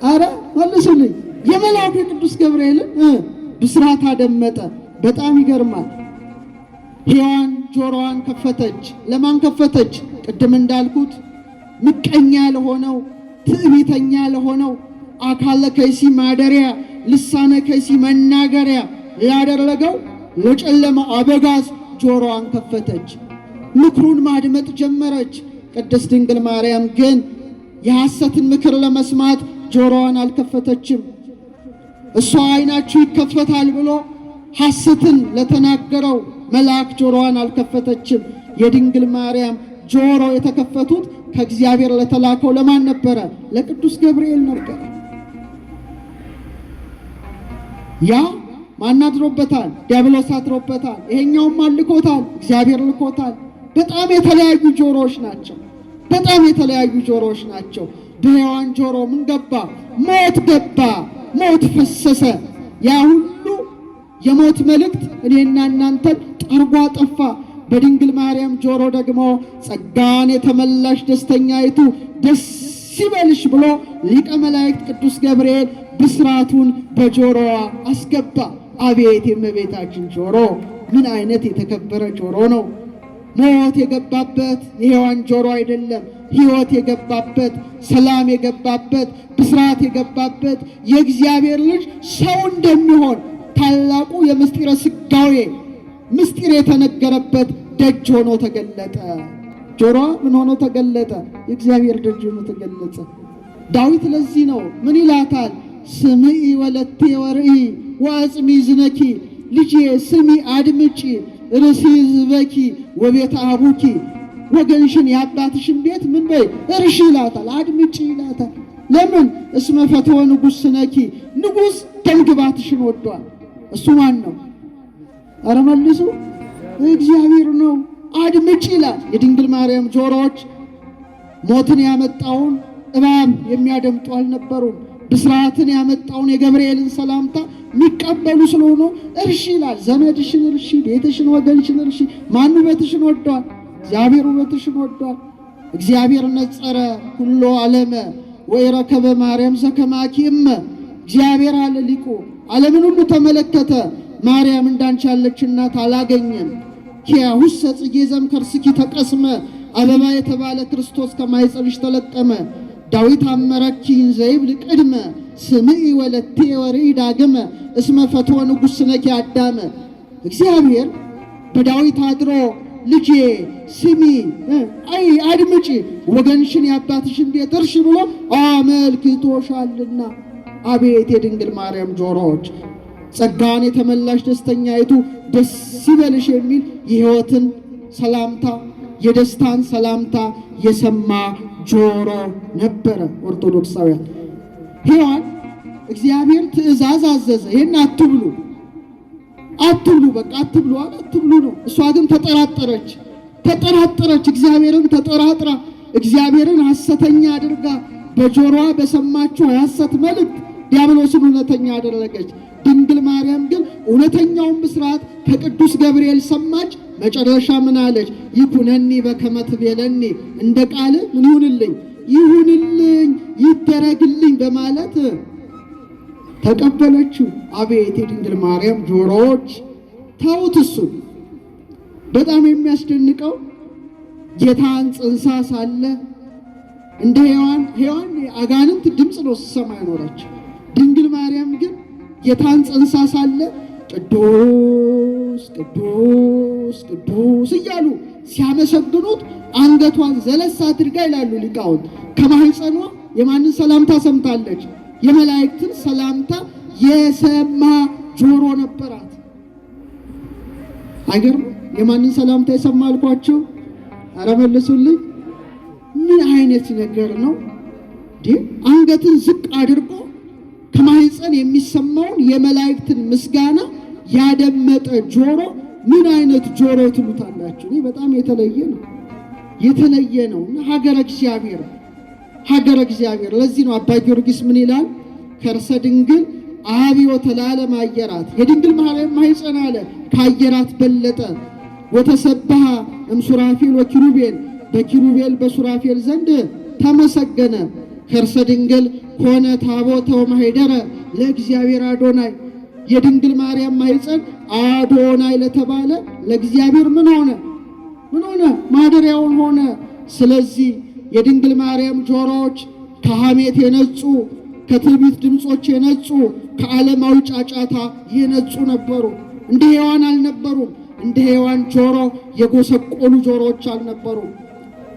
አረ መልሱልኝ! የመልአኩ የቅዱስ ገብርኤልን ብስራት አደመጠ። በጣም ይገርማል። ሔዋን ጆሮዋን ከፈተች። ለማን ከፈተች? ቅድም እንዳልኩት ምቀኛ ለሆነው፣ ትዕቢተኛ ለሆነው፣ አካለ ከይሲ ማደሪያ፣ ልሳነ ከይሲ መናገሪያ ያደረገው ለጨለማው አበጋዝ ጆሮዋን ከፈተች። ምክሩን ማድመጥ ጀመረች። ቅድስት ድንግል ማርያም ግን የሐሰትን ምክር ለመስማት ጆሮዋን አልከፈተችም። እሷ ዓይናችሁ ይከፈታል ብሎ ሐሰትን ለተናገረው መልአክ ጆሮዋን አልከፈተችም። የድንግል ማርያም ጆሮ የተከፈቱት ከእግዚአብሔር ለተላከው ለማን ነበረ? ለቅዱስ ገብርኤል ነበረ። ያ ማን አድሮበታል? ዲያብሎስ አድሮበታል። ይሄኛውም አልኮታል፣ እግዚአብሔር ልኮታል። በጣም የተለያዩ ጆሮዎች ናቸው። በጣም የተለያዩ ጆሮዎች ናቸው። በሔዋን ጆሮ ምን ገባ? ሞት ገባ። ሞት ፈሰሰ። ያ ሁሉ የሞት መልእክት እኔና እናንተን ጠርጎ አጠፋ። በድንግል ማርያም ጆሮ ደግሞ ጸጋን የተመላሽ ደስተኛይቱ ደስ ይበልሽ ብሎ ሊቀ መላእክት ቅዱስ ገብርኤል ብስራቱን በጆሮዋ አስገባ። አቤት የእመቤታችን ጆሮ ምን አይነት የተከበረ ጆሮ ነው! ሞት የገባበት የሔዋን ጆሮ አይደለም። ሕይወት የገባበት፣ ሰላም የገባበት፣ ብስራት የገባበት የእግዚአብሔር ልጅ ሰው እንደሚሆን ታላቁ የምስጢረ ሥጋዌ ምስጢር የተነገረበት ደጅ ሆኖ ተገለጠ። ጆሮዋ ምን ሆኖ ተገለጠ? የእግዚአብሔር ደጅ ሆኖ ተገለጸ። ዳዊት ለዚህ ነው ምን ይላታል? ስምዒ ወለቴ ወርኢ ወአጽሚ ዝነኪ፣ ልጄ ስሚ አድምጪ፣ ርእሲ ዝበኪ ወቤተ አቡኪ፣ ወገንሽን የአባትሽን ቤት ምን በይ እርሺ ይላታል፣ አድምጪ ይላታል። ለምን? እስመ ፈትወ ንጉሥ ስነኪ፣ ንጉሥ ደምግባትሽን ወዷል። እሱ ማን ነው? አረ መልሱ! እግዚአብሔር ነው። አድምጪ ይላል። የድንግል ማርያም ጆሮዎች ሞትን ያመጣውን እባብ የሚያደምጡ አልነበሩም። ብስራትን ያመጣውን የገብርኤልን ሰላምታ የሚቀበሉ ስለሆኑ እርሺ ይላል። ዘመድሽን እርሺ፣ ቤትሽን፣ ወገንሽን እርሺ። ማን ውበትሽን ወዷል? እግዚአብሔር ውበትሽን ወዷል። እግዚአብሔር ነጸረ ሁሎ ዓለመ ወይረከበ ማርያም ዘከማኪ እመ። እግዚአብሔር አለ ሊቁ ዓለምን ሁሉ ተመለከተ፣ ማርያም እንዳንቺ ያለች እናት አላገኘም። ኪያሁሰ ጽጌ ዘእምከርስኪ ተቀስመ፣ አበባ የተባለ ክርስቶስ ከማኅፀንሽ ተለቀመ። ዳዊት አመረኪ ዘይብል ቅድመ፣ ስምዒ ወለቴ ወርኢ ዳግመ፣ እስመ ፈትወ ንጉሥ ስነኪ አዳመ። እግዚአብሔር በዳዊት አድሮ ልጄ ስሚ፣ አድምጪ፣ ወገንሽን የአባትሽን ቤት እርሺ ብሎ አመልክቶሻልና። አቤት የድንግል ማርያም ጆሮዎች! ጸጋን የተመላሽ ደስተኛይቱ ደስ ይበልሽ የሚል የሕይወትን ሰላምታ የደስታን ሰላምታ የሰማ ጆሮ ነበረ። ኦርቶዶክሳውያን ሔዋን እግዚአብሔር ትእዛዝ አዘዘ፣ ይህን አትብሉ አትብሉ፣ በቃ አትብሉ አለ፣ አትብሉ ነው። እሷ ግን ተጠራጠረች። እግዚአብሔርን ተጠራጥራ እግዚአብሔርን ሐሰተኛ አድርጋ በጆሮዋ በሰማችው የሐሰት መልእክት ዲያብሎስን እውነተኛ አደረገች። ድንግል ማርያም ግን እውነተኛውን ብስራት ከቅዱስ ገብርኤል ሰማች። መጨረሻ ምን አለች? ይኩነኒ በከመ ትቤለኒ፣ እንደ ቃል ምን ይሁንልኝ ይሁንልኝ ይደረግልኝ በማለት ተቀበለችው። አቤት የድንግል ማርያም ጆሮዎች! ተውት። እሱ በጣም የሚያስደንቀው ጌታን ጽንሳ ሳለ እንደ ሔዋን አጋንንት ድምፅ ነው ስትሰማ ያኖረች። ድንግል ማርያም ግን ጌታን ጽንሳ ሳለ ቅዱስ ቅዱስ ቅዱስ እያሉ ሲያመሰግኑት አንገቷን ዘለስ አድርጋ ይላሉ ሊቃውንት ከማህፀኗ የማንን ሰላምታ ሰምታለች? የመላእክትን ሰላምታ የሰማ ጆሮ ነበራት። አይገርም? የማንን ሰላምታ የሰማ አልኳቸው? ኧረ መልሱልኝ። ምን አይነት ነገር ነው? አንገትን ዝቅ አድርጎ ከማህፀን የሚሰማውን የመላእክትን ምስጋና ያደመጠ ጆሮ ምን አይነት ጆሮ ትሉታላችሁ? እኔ በጣም የተለየ ነው እና ሀገረ እግዚአብሔር። ለዚህ ነው አባ ጊዮርጊስ ምን ይላል? ከርሰ ድንግል አብዮ ተላለም አየራት፣ የድንግል ማርያም ማህፀን አለ ከአየራት በለጠ። ወተሰበሃ እምሱራፌል ወኪሩቤል፣ በኪሩቤል በሱራፌል ዘንድ ተመሰገነ። ከርሰ ድንግል ኮነ ታቦተ ወማኅደረ ለእግዚአብሔር አዶናይ፣ የድንግል ማርያም ማህፀን አዶናይ ለተባለ ለእግዚአብሔር ምን ሆነ? ማደሪያውን ሆነ። ስለዚህ የድንግል ማርያም ጆሮዎች ከሐሜት የነጹ፣ ከትዕቢት ድምፆች የነጹ፣ ከዓለማዊ ጫጫታ የነጹ ነበሩ። እንደ ሔዋን አልነበሩም። እንደ ሔዋን ጆሮ የጎሰቆሉ ጆሮዎች አልነበሩም።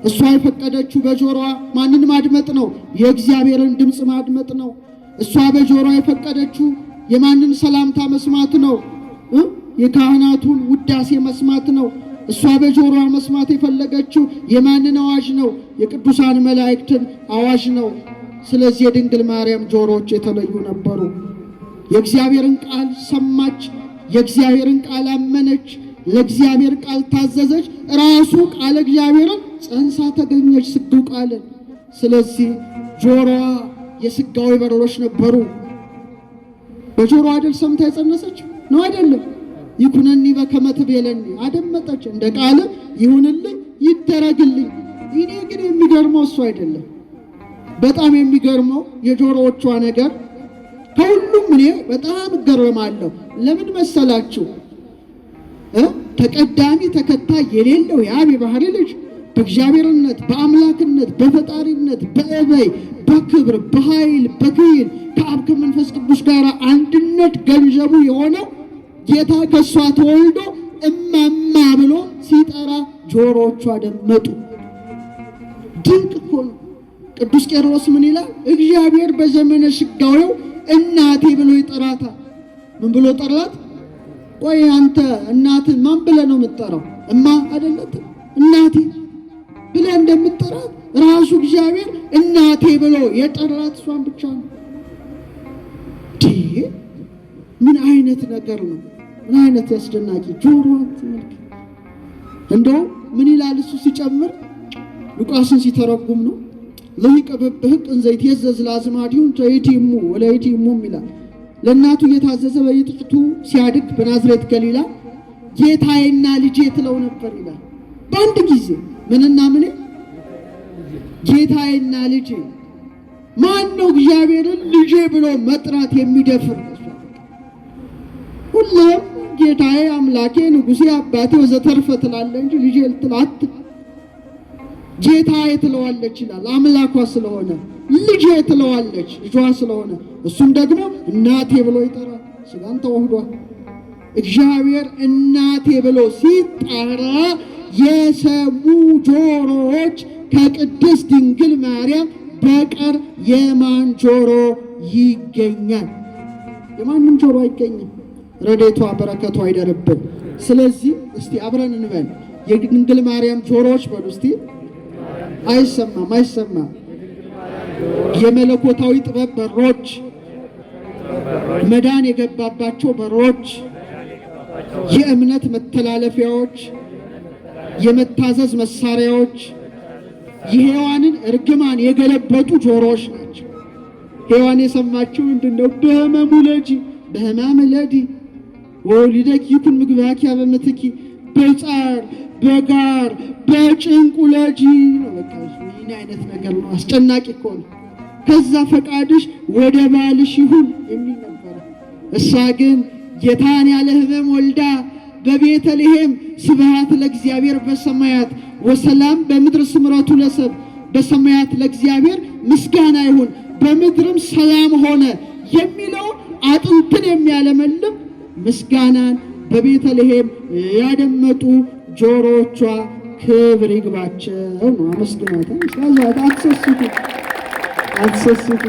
እሷ የፈቀደችው በጆሮዋ ማንን ማድመጥ ነው? የእግዚአብሔርን ድምፅ ማድመጥ ነው። እሷ በጆሮዋ የፈቀደችው የማንን ሰላምታ መስማት ነው? የካህናቱን ውዳሴ መስማት ነው። እሷ በጆሮዋ መስማት የፈለገችው የማንን አዋጅ ነው? የቅዱሳን መላእክትን አዋጅ ነው። ስለዚህ የድንግል ማርያም ጆሮዎች የተለዩ ነበሩ። የእግዚአብሔርን ቃል ሰማች፣ የእግዚአብሔርን ቃል አመነች፣ ለእግዚአብሔር ቃል ታዘዘች። ራሱ ቃል እግዚአብሔርን ጸንሳ ተገኘች፣ ስግው ቃልን። ስለዚህ ጆሮዋ የስጋዊ በሮች ነበሩ። በጆሮ አይደል ሰምታ የጸነሰች ነው? አይደለም። ይኩነኒ በከመ ትቤለኒ፣ አደመጠች፣ እንደ ቃል ይሁንልኝ ይደረግልኝ። እኔ ግን የሚገርመው እሱ አይደለም። በጣም የሚገርመው የጆሮዎቿ ነገር ከሁሉም እኔ በጣም እገረማለሁ። ለምን መሰላችሁ? ተቀዳሚ ተከታይ የሌለው የአብ የባህሪ ልጅ በእግዚአብሔርነት፣ በአምላክነት፣ በፈጣሪነት፣ በእበይ፣ በክብር፣ በኃይል፣ በክይል ከአብ ከመንፈስ ቅዱስ ጋር አንድነት ገንዘቡ የሆነው ጌታ ከእሷ ተወልዶ እማማ ብሎ ሲጠራ ጆሮዎቿ ደመጡ። ድንቅ እኮ ነው። ቅዱስ ቄርሎስ ምን ይላል? እግዚአብሔር በዘመነ ሥጋዌው እናቴ ብሎ ይጠራታል። ምን ብሎ ጠራት? ቆይ አንተ እናትን ማን ብለህ ነው የምትጠራው? እማ አይደለትም? እናቴ ብለህ እንደምትጠራት ራሱ እግዚአብሔር እናቴ ብሎ የጠራት እሷን ብቻ ነው። ምን አይነት ነገር ነው? ምን አይነት ያስደናቂ ጆሮ ትምህርት! እንደው ምን ይላል እሱ ሲጨምር ሉቃስን ሲተረጉም ነው ለይቀ በበህቅ እንዘ ይትየዘዝ ለአዝማዲሁ ተይቲሙ ወለይቲሙ ይላል። ለእናቱ እየታዘዘ በየጥቂቱ ሲያድግ በናዝሬት ገሊላ ጌታዬና ልጄ ትለው ነበር ይላል። በአንድ ጊዜ ምንና ምን? ጌታዬና ልጄ። ማን ነው እግዚአብሔርን ልጄ ብሎ መጥራት የሚደፍር? ሁሌም ጌታዬ፣ አምላኬ፣ ንጉሴ፣ አባቴ ወዘተርፈ ትላለ እንጂ ልጄ ልትላት ጌታዬ ትለዋለች ይላል። አምላኳ ስለሆነ ልጄ ትለዋለች፣ ልጇ ስለሆነ። እሱም ደግሞ እናቴ ብሎ ይጠራል። ስጋን ተዋህዷል። እግዚአብሔር እናቴ ብሎ ሲጠራ የሰሙ ጆሮዎች ከቅድስት ድንግል ማርያም በቀር የማን ጆሮ ይገኛል? የማንም ጆሮ አይገኝም። ረድኤቷ በረከቷ አይደርብን። ስለዚህ እስቲ አብረን እንበል የድንግል ማርያም ጆሮዎች በሉ እስቲ። አይሰማም። የመለኮታዊ ጥበብ በሮች፣ መዳን የገባባቸው በሮች፣ የእምነት መተላለፊያዎች፣ የመታዘዝ መሳሪያዎች፣ የሔዋንን እርግማን የገለበጡ ጆሮዎች ናቸው። ሔዋን የሰማችው ምንድነው? በሕማም ለዲ ወሊደኪ ይኩን ምግባኪ በምትኪ በጻር በጋር በጭንቅ ውለጂ ነው። በቃ ምን አይነት ነገር ነው? አስጨናቂ እኮ ነው። ከዛ ፈቃድሽ ወደ ባልሽ ይሁን የሚል ነበር። እሷ ግን ጌታን ያለ ሕመም ወልዳ በቤተልሔም ስብሐት ለእግዚአብሔር በሰማያት ወሰላም በምድር ስምረቱ ለሰብ በሰማያት ለእግዚአብሔር ምስጋና ይሁን በምድርም ሰላም ሆነ የሚለው አጥንትን የሚያለመልም ምስጋናን በቤተልሔም ያደመጡ ጆሮቿ ክብር ይግባቸው ነው። አመስግናታ አትሰስቱ።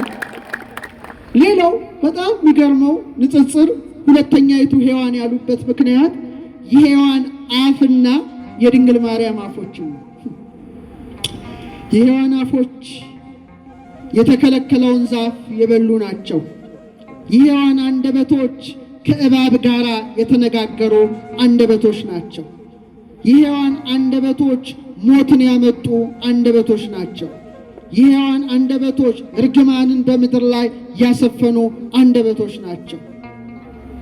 ሌላው በጣም የሚገርመው ንጽጽር ሁለተኛይቱ ሔዋን ያሉበት ምክንያት የሔዋን አፍና የድንግል ማርያም አፎች ነው። የሔዋን አፎች የተከለከለውን ዛፍ የበሉ ናቸው። የሔዋን አንደበቶች ከእባብ ጋር የተነጋገሩ አንደበቶች ናቸው። የሔዋን አንደበቶች ሞትን ያመጡ አንደበቶች ናቸው። የሔዋን አንደበቶች እርግማንን በምድር ላይ ያሰፈኑ አንደበቶች ናቸው።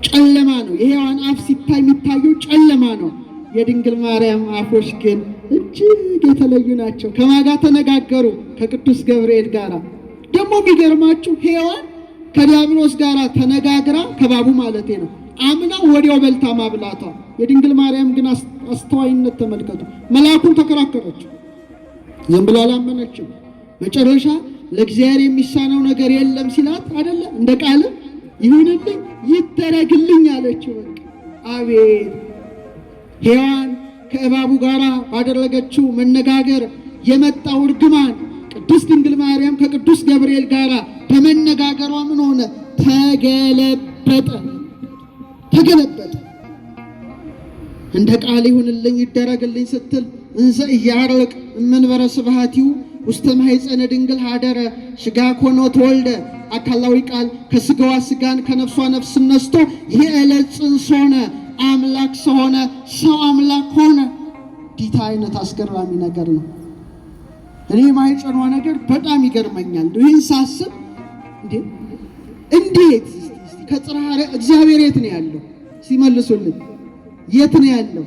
ጨለማ ነው። የሔዋን አፍ ሲታይ የሚታየው ጨለማ ነው። የድንግል ማርያም አፎች ግን እጅግ የተለዩ ናቸው። ከማን ጋር ተነጋገሩ? ከቅዱስ ገብርኤል ጋር። ደግሞ የሚገርማችሁ ሔዋን ከዲያብሎስ ጋር ተነጋግራ ከባቡ ማለቴ ነው አምና ወዲያው በልታ ማብላቷ። የድንግል ማርያም ግን አስተዋይነት ተመልከቱ። መልአኩን ተከራከረችው፣ ዝም ብላ አላመነችም። መጨረሻ ለእግዚአብሔር የሚሳነው ነገር የለም ሲላት አይደለ እንደ ቃል ይሁንልኝ ይደረግልኝ አለችው። በቃ አቤት! ሔዋን ከእባቡ ጋር ባደረገችው መነጋገር የመጣው እርግማን ቅድስት ድንግል ማርያም ከቅዱስ ገብርኤል ጋር በመነጋገሯ ምን ሆነ? ተገለበጠ። እንደ ቃል ይሁንልኝ ይደረግልኝ ስትል እንዘ ኢያርቅ እምንበረ ስብሐቲሁ ውስተ ማኅፀነ ድንግል ሀደረ ሥጋ ኮኖ ተወልደ። አካላዊ ቃል ከሥጋዋ ሥጋን ከነፍሷ ነፍስ ነስቶ የዕለት ጽንስ ሆነ፣ አምላክ ሰው ሆነ፣ ሰው አምላክ ሆነ። ዲታ አይነት አስገራሚ ነገር ነው። እኔ ማኅፀኗ ነገር በጣም ይገርመኛል። ይህን ሳስብ እንዴት ከጽርሐ እግዚአብሔር የት ነው ያለው? ሲመልሱልኝ የት ነው ያለው?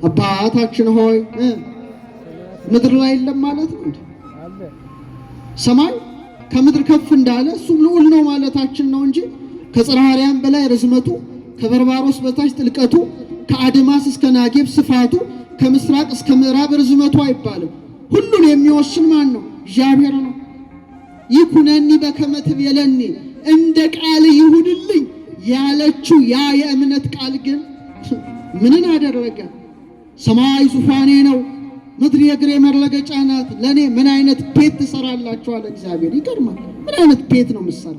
አባታችን ሆይ ምድር ላይ የለም ማለት ነው። ሰማይ ከምድር ከፍ እንዳለ እሱም ልዑል ነው ማለታችን ነው እንጂ ከጽርሐ አርያም በላይ ርዝመቱ፣ ከበርባሮስ በታች ጥልቀቱ፣ ከአድማስ እስከ ናጌብ ስፋቱ፣ ከምስራቅ እስከ ምዕራብ ርዝመቱ አይባልም። ሁሉን የሚወስን ማን ነው? እግዚአብሔር ነው። ይኩነኒ በከመ ትቤለኒ እንደ ቃል ይሁንልኝ ያለችው ያ የእምነት ቃል ግን ምንን አደረገ? ሰማይ ዙፋኔ ነው፣ ምድር የእግሬ መረገጫ ናት። ለእኔ ምን አይነት ቤት ትሰራላችሁ አለ እግዚአብሔር። ይገርማል። ምን አይነት ቤት ነው የምትሰራ?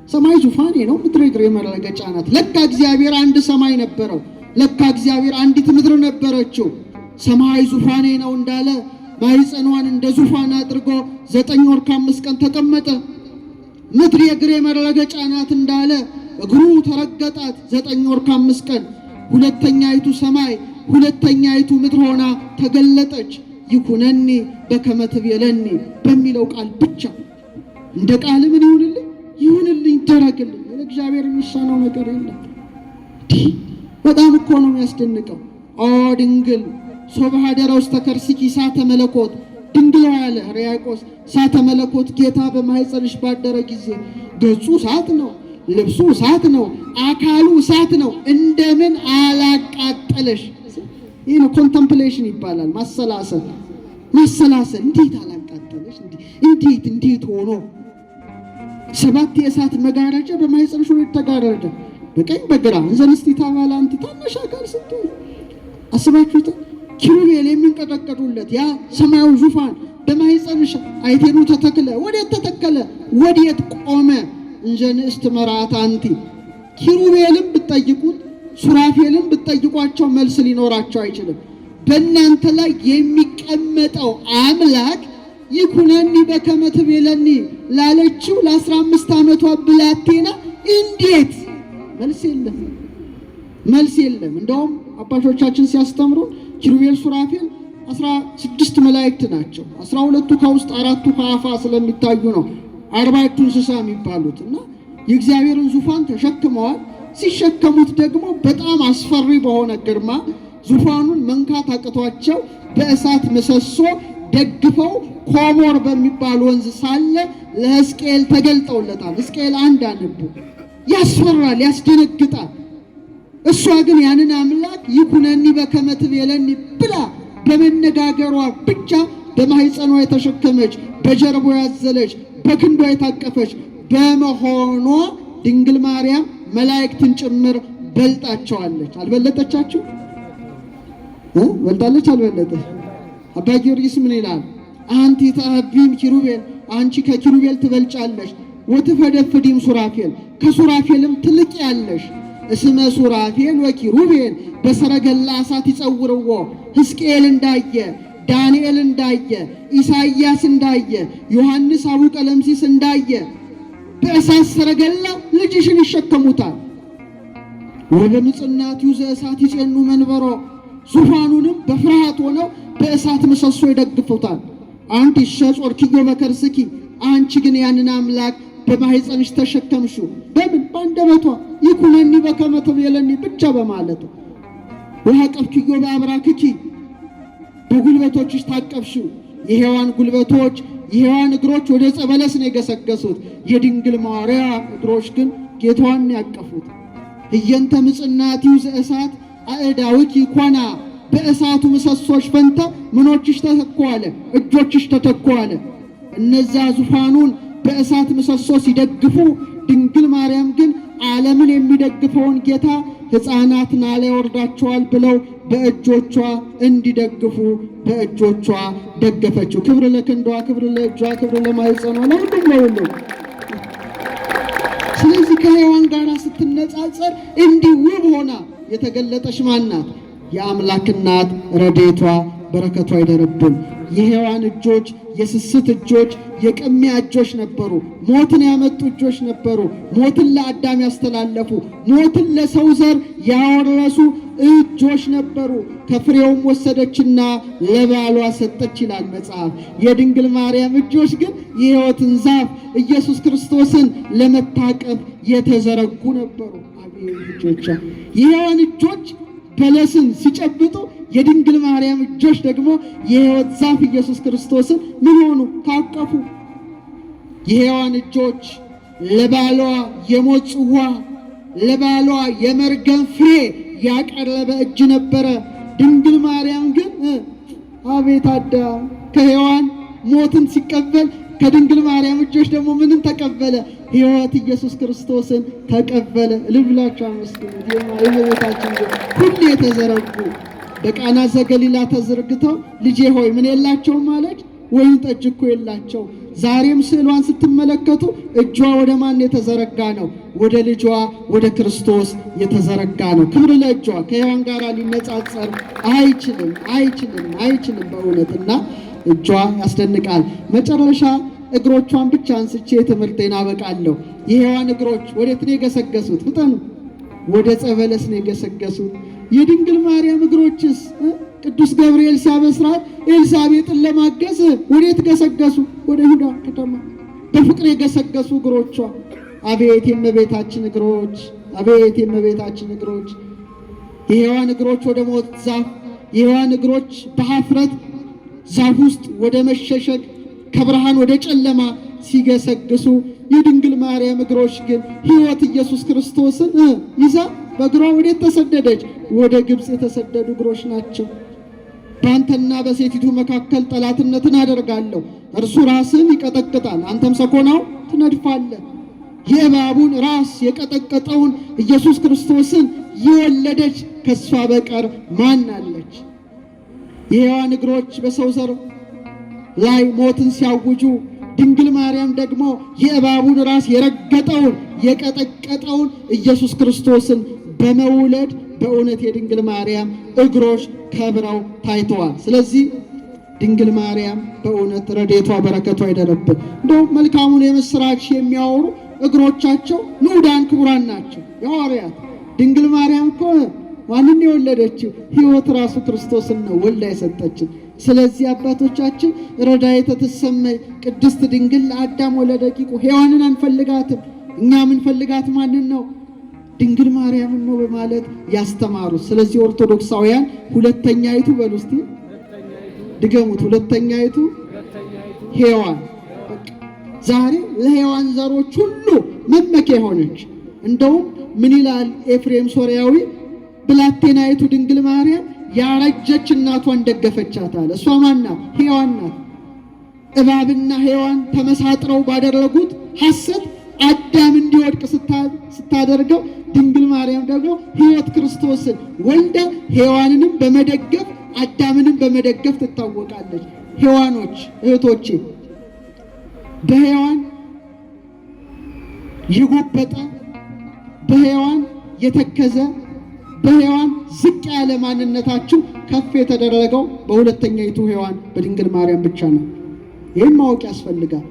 ሰማይ ዙፋኔ ነው፣ ምድር የእግሬ መረገጫ ናት። ለካ እግዚአብሔር አንድ ሰማይ ነበረው። ለካ እግዚአብሔር አንዲት ምድር ነበረችው። ሰማይ ዙፋኔ ነው እንዳለ ማኅፀኗን እንደ ዙፋን አድርጎ 9 ወር ከ5 ቀን ተቀመጠ። ምድር የእግሬ መረገጫ ናት እንዳለ እግሩ ተረገጣት 9 ወር ከ5 ቀን። ሁለተኛይቱ ሰማይ ሁለተኛይቱ ምድር ሆና ተገለጠች። ይኩነኒ በከመ ትቤለኒ በሚለው ቃል ብቻ እንደ ቃል ምን ይሁንልኝ ይሁንልኝ ይደረግልኝ። ለእግዚአብሔር የሚሳነው ነገር የለም። በጣም እኮ ነው የሚያስደንቀው። ኦ ድንግል ሶበ ኀደረ ውስተ ከርሥኪ እሳተ መለኮት ድንግል ያለ ሕርያቆስ እሳተ መለኮት ጌታ በማኅፀንሽ ባደረ ጊዜ ገጹ እሳት ነው፣ ልብሱ እሳት ነው፣ አካሉ እሳት ነው። እንደምን አላቃጠለሽ? ይህ ነው ኮንተምፕሌሽን ይባላል። ማሰላሰል ማሰላሰል። እንዴት አላቃጠለሽ? እንዴት ሆኖ 7 የእሳት መጋረጃ በማኅፀንሽ ሁሉ ተጋረደ፣ በቀኝ በግራ እንዘንስቲታ ባላንቲ ታናሽ አካል ስትሆን አስባችሁት? ኪሩቤል የሚንቀጠቀጡለት ያ ሰማያዊ ዙፋን በማኅፀንሽ አይቴኑ ተተክለ። ወዴት ተተከለ? ወዴት ቆመ? እንዘ ንእስት መርዓት አንቲ። ኪሩቤልም ብትጠይቁት ሱራፌልም ብትጠይቋቸው መልስ ሊኖራቸው አይችልም። በእናንተ ላይ የሚቀመጠው አምላክ ይኩነኒ በከመ ትቤለኒ ላለችው ለ15 ዓመቷ ብላቴና እንዴት መልስ የለም፣ መልስ የለም። እንደውም አባቶቻችን ሲያስተምሩ ኪሩቤል ሱራፌል 16 መላእክት ናቸው። 12ቱ ከውስጥ 4ቱ ከአፋ ስለሚታዩ ነው 40ቱ እንስሳ የሚባሉት እና የእግዚአብሔርን ዙፋን ተሸክመዋል። ሲሸከሙት ደግሞ በጣም አስፈሪ በሆነ ግርማ ዙፋኑን መንካት አቅቷቸው በእሳት ምሰሶ ደግፈው ኮቦር በሚባል ወንዝ ሳለ ለሕዝቅኤል ተገልጠውለታል። ሕዝቅኤል 1 አንቡ። ያስፈራል፣ ያስደነግጣል። እሷ ግን ያንን አምላክ ይኩነኒ በከመ ትቤለኒ ብላ በመነጋገሯ ብቻ በማህፀኗ የተሸከመች በጀርባዋ ያዘለች በክንዷ የታቀፈች በመሆኗ ድንግል ማርያም መላእክትን ጭምር በልጣቸዋለች። አልበለጠቻችሁ? በልጣለች? አልበለጠች? አባ ጊዮርጊስ ምን ይላል? አንቲ ተአቢም ኪሩቤል፣ አንቺ ከኪሩቤል ትበልጫለሽ። ወትፈደፍዲም ሱራፌል፣ ከሱራፌልም ትልቅ ያለሽ። እስመ ሱራፌል ወኪሩቤል በሰረገላ እሳት ይጸውርዎ። ሕዝቅኤል እንዳየ፣ ዳንኤል እንዳየ፣ ኢሳይያስ እንዳየ፣ ዮሐንስ አቡ ቀለምሲስ እንዳየ በእሳት ሰረገላ ልጅሽን ይሸከሙታል። ወደ ምጽናትዩ ዘእሳት ይጼኑ መንበሮ፣ ዙፋኑንም በፍርሃት ሆነው በእሳት ምሰሶ ይደግፉታል። አንቲ ሸጾርኪዮ በከርስኪ፣ አንቺ ግን ያንን አምላክ በማህፀንሽ ተሸከምሽው። በምን? በአንደበቷ ይኩነኒ በከመ ትቤለኒ ብቻ በማለቱ። ወሐቀፍኪዮ በአብራክኪ፣ በጉልበቶችሽ ታቀፍሽው። የሔዋን ጉልበቶች የሔዋን እግሮች ወደ ዕፀ በለስ ነው የገሰገሱት። የድንግል ማርያም እግሮች ግን ጌታዋን ያቀፉት። እየንተ ምጽናትዩ ዘእሳት አእዳውኪ ኮና፣ በእሳቱ ምሰሶች ፈንታ ምኖችሽ ተተኩ አለ፣ እጆችሽ ተተኩ አለ። እነዚያ ዙፋኑን በእሳት ምሰሶ ሲደግፉ፣ ድንግል ማርያም ግን ዓለምን የሚደግፈውን ጌታ ሕፃናት ናላ ያወርዳቸዋል ብለው በእጆቿ እንዲደግፉ በእጆቿ ደገፈችው። ክብር ለክንዷ፣ ክብር ለእጇ፣ ክብር ለማኅፀኗ፣ ለሁሉም ለሁሉም። ስለዚህ ከሔዋን ጋር ስትነጻጸር እንዲህ ውብ ሆና የተገለጠች ማናት? የአምላክ እናት ረድኤቷ በረከቷ ይደርብን። የሔዋን እጆች የስስት እጆች፣ የቅሚያ እጆች ነበሩ። ሞትን ያመጡ እጆች ነበሩ። ሞትን ለአዳም ያስተላለፉ፣ ሞትን ለሰው ዘር ያወረሱ እጆች ነበሩ። ከፍሬውም ወሰደችና ለባሏ ሰጠች ይላል መጽሐፍ። የድንግል ማርያም እጆች ግን የሕይወትን ዛፍ ኢየሱስ ክርስቶስን ለመታቀፍ የተዘረጉ ነበሩ። አቤት እጆቿ! የሔዋን እጆች በለስን ሲጨብጡ፣ የድንግል ማርያም እጆች ደግሞ የሕይወት ዛፍ ኢየሱስ ክርስቶስን ምን ሆኑ? ታቀፉ። የሔዋን እጆች ለባሏ የሞት ጽዋ፣ ለባሏ የመርገም ፍሬ ያቀረበ እጅ ነበረ። ድንግል ማርያም ግን አቤት አዳም ከሔዋን ሞትን ሲቀበል ከድንግል ማርያም እጆች ደግሞ ምንም ተቀበለ? ሕይወት ኢየሱስ ክርስቶስን ተቀበለ። ልብላችሁ አመስግኑት። የእመቤታችን ሁሉ የተዘረጉ በቃና ዘገሊላ ተዘርግተው ልጄ ሆይ ምን የላቸውም አለች? ወይን ጠጅ እኮ የላቸው። ዛሬም ስዕሏን ስትመለከቱ እጇ ወደ ማን የተዘረጋ ነው? ወደ ልጇ ወደ ክርስቶስ የተዘረጋ ነው። ክብር ለእጇ። ከሔዋን ጋር ሊነጻጸር አይችልም፣ አይችልም፣ አይችልም በእውነትና እጇ ያስደንቃል። መጨረሻ እግሮቿን ብቻ አንስቼ ትምህርቴን አበቃለሁ። የሔዋን እግሮች ወዴት ነው የገሰገሱት? ፍጠኑ። ወደ ዕፀ በለስ ነው የገሰገሱት። የድንግል ማርያም እግሮችስ ቅዱስ ገብርኤል ሲያበስራት ኤልሳቤጥን ለማገዝ ወዴት ገሰገሱ? ወደ ይሁዳ ከተማ በፍቅር የገሰገሱ እግሮቿ። አቤት የእመቤታችን እግሮች! አቤት የእመቤታችን እግሮች! የሔዋን እግሮች ወደ ሞት ዛፍ፣ የሔዋን እግሮች በኀፍረት ዛፍ ውስጥ ወደ መሸሸግ ከብርሃን ወደ ጨለማ ሲገሰግሱ፣ የድንግል ማርያም እግሮች ግን ሕይወት ኢየሱስ ክርስቶስን ይዛ በእግሯ ወዴት ተሰደደች? ወደ ግብፅ የተሰደዱ እግሮች ናቸው። በአንተና በሴቲቱ መካከል ጠላትነትን አደርጋለሁ፣ እርሱ ራስን ይቀጠቅጣል፣ አንተም ሰኮናው ትነድፋለህ። የእባቡን ራስ የቀጠቀጠውን ኢየሱስ ክርስቶስን የወለደች ከሷ በቀር ማን አለች? የሔዋን እግሮች በሰው ዘር ላይ ሞትን ሲያውጁ፣ ድንግል ማርያም ደግሞ የእባቡን ራስ የረገጠውን የቀጠቀጠውን ኢየሱስ ክርስቶስን በመውለድ በእውነት የድንግል ማርያም እግሮች ከብረው ታይተዋል። ስለዚህ ድንግል ማርያም በእውነት ረድኤቷ በረከቷ ይደረብን። እንደውም መልካሙን የምስራች የሚያወሩ እግሮቻቸው ንዑዳን ክቡራን ናቸው የሐዋርያት። ድንግል ማርያም እኮ ማንን የወለደችው? ሕይወት ራሱ ክርስቶስን ነው ወልዳ የሰጠችን። ስለዚህ አባቶቻችን ረዳይተ ትሰመይ ቅድስት ድንግል ለአዳም ወለደቂቁ፣ ሔዋንን አንፈልጋትም፣ እኛ የምንፈልጋት ማንን ነው? ድንግል ማርያምን ነው በማለት ያስተማሩ። ስለዚህ ኦርቶዶክሳውያን ሁለተኛይቱ በሉ እስቲ ድገሙት። ሁለተኛይቱ ሔዋን ዛሬ ለሔዋን ዘሮች ሁሉ መመኪያ ሆነች። እንደውም ምን ይላል ኤፍሬም ሶርያዊ? ብላቴናይቱ ድንግል ማርያም ያረጀች እናቷን ደገፈቻት አለ። እሷ ማናት? ሔዋን ናት። እባብና ሔዋን ተመሳጥረው ባደረጉት ሐሰት አዳም እንዲወድቅ ስታደርገው ድንግል ማርያም ደግሞ ሕይወት ክርስቶስን ወልዳ ሔዋንንም በመደገፍ አዳምንም በመደገፍ ትታወቃለች። ሔዋኖች እህቶቼ፣ በሔዋን የጎበጠ በሔዋን የተከዘ በሔዋን ዝቅ ያለ ማንነታችሁ ከፍ የተደረገው በሁለተኛይቱ ሔዋን በድንግል ማርያም ብቻ ነው። ይህን ማወቅ ያስፈልጋል።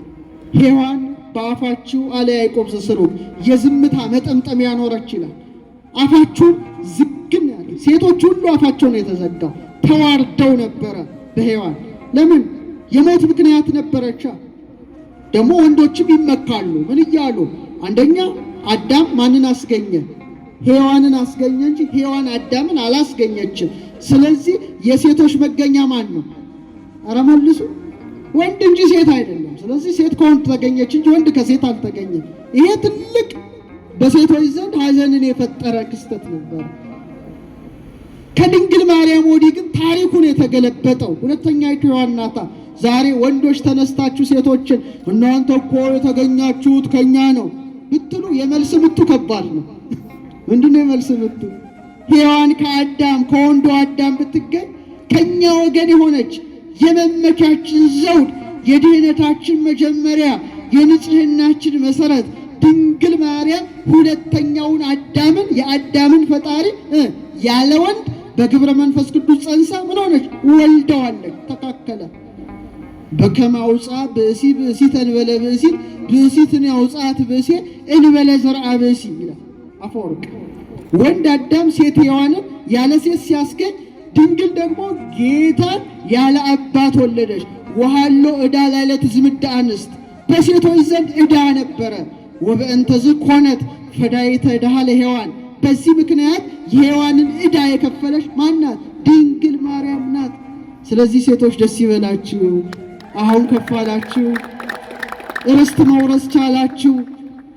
ሔዋን በአፋችሁ አለ ያዕቆብ ዘሥሩግ የዝምታ መጠምጠሚያ ኖረች ይላል። አፋችሁ ዝግን ያለ ሴቶች ሁሉ አፋቸው ነው የተዘጋው። ተዋርደው ነበረ በሔዋን። ለምን? የሞት ምክንያት ነበረቻ። ደግሞ ወንዶችም ይመካሉ። ምን እያሉ? አንደኛ አዳም ማንን አስገኘ? ሔዋንን አስገኘ እንጂ ሔዋን አዳምን አላስገኘችም። ስለዚህ የሴቶች መገኛ ማን ነው? ኧረ መልሱ። ወንድ እንጂ ሴት አይደለም። ስለዚህ ሴት ከወንድ ተገኘች እንጂ ወንድ ከሴት አልተገኘም። ይሄ ትልቅ በሴቶች ዘንድ ሐዘንን የፈጠረ ክስተት ነበር። ከድንግል ማርያም ወዲህ ግን ታሪኩን የተገለበጠው ሁለተኛይቱ ሔዋን ናታ። ዛሬ ወንዶች ተነስታችሁ ሴቶችን እናንተ እኮ የተገኛችሁት ከኛ ነው ብትሉ የመልስ ምቱ ከባድ ነው። ምንድነው የመልስ ምቱ? ሔዋን ከአዳም ከወንዱ አዳም ብትገኝ ከኛ ወገን የሆነች የመመኪያችን ዘውድ የድህነታችን መጀመሪያ የንጽህናችን መሰረት ድንግል ማርያም ሁለተኛውን አዳምን የአዳምን ፈጣሪ ያለ ወንድ በግብረ መንፈስ ቅዱስ ጸንሳ ምን ሆነች? ወልደዋለች። ተካከለ በከመ አውፃ ብእሲ ብእሲተ እንበለ ብእሲት ብእሲትን ያውፃት ብእሴ እንበለ ዘርአ ብእሲ ይላል አፈወርቅ። ወንድ አዳም ሴት ሔዋንን ያለ ሴት ሲያስገኝ ድንግል ደግሞ ጌታን ያለ አባት ወለደች። ወሃሎ ዕዳ ላዕለ ትዝምድ አንስት በሴቶች ዘንድ ዕዳ ነበረ። ወበእንተዝ ኮነት ፈዳይተ ዕዳ ለሔዋን በዚህ ምክንያት የሔዋንን ዕዳ የከፈለች ማናት? ድንግል ማርያም ናት። ስለዚህ ሴቶች ደስ ይበላችሁ፣ አሁን ከፍ አላችሁ፣ ርስት መውረስ ቻላችሁ።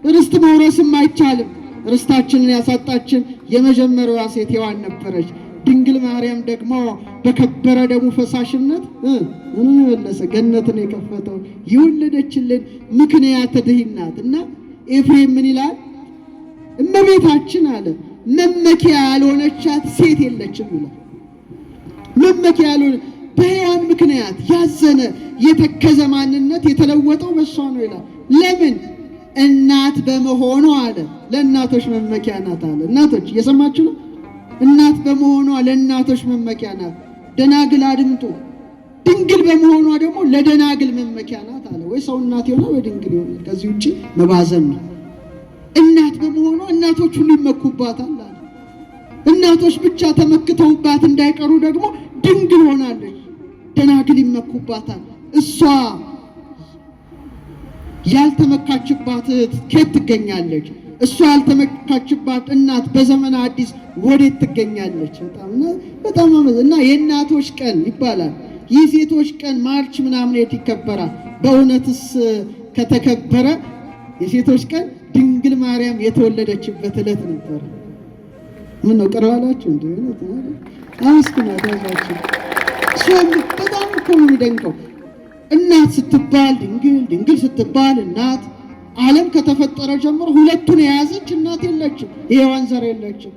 ርስት መውረስም አይቻልም። ርስታችንን ያሳጣችን የመጀመሪያዋ ሴት ሔዋን ነበረች። ድንግል ማርያም ደግሞ በከበረ ደሙ ፈሳሽነት ምን መለሰ? ገነትን የከፈተው የወለደችልን ምክንያት ድህናት እና ኤፍሬም ምን ይላል? እመቤታችን አለ መመኪያ ያልሆነቻት ሴት የለችም ይላል። መመኪያ ያልሆነ በሔዋን ምክንያት ያዘነ የተከዘ ማንነት የተለወጠው በሷ ነው ይላል። ለምን? እናት በመሆኗ አለ። ለእናቶች መመኪያ ናት አለ። እናቶች እየሰማችሁ ነው? እናት በመሆኗ ለእናቶች መመኪያ ናት። ደናግል አድምጡ። ድንግል በመሆኗ ደግሞ ለደናግል መመኪያ ናት አለ። ወይ ሰው እናት ይሆናል ወይ ድንግል ይሆናል። ከዚህ ውጪ መባዘን ነው። እናት በመሆኗ እናቶች ሁሉ ይመኩባታል አለ። እናቶች ብቻ ተመክተውባት እንዳይቀሩ ደግሞ ድንግል ሆናለች። ደናግል ይመኩባታል። እሷ ያልተመካችባት ከየት ትገኛለች? እሷ ያልተመካችባት እናት በዘመነ አዲስ ወዴት ትገኛለች? በጣም እና የእናቶች ቀን ይባላል። ይህ ሴቶች ቀን ማርች ምናምን የት ይከበራል? በእውነትስ ከተከበረ የሴቶች ቀን ድንግል ማርያም የተወለደችበት ዕለት ነበር። ምን ነው ቀርባላችሁ? እንደሆነ አመስግናት ያዛችሁ። እሷም በጣም እኮ ነው የሚደንቀው። እናት ስትባል ድንግል፣ ድንግል ስትባል እናት። ዓለም ከተፈጠረ ጀምሮ ሁለቱን የያዘች እናት የለችም፣ የሔዋን ዘር የለችም።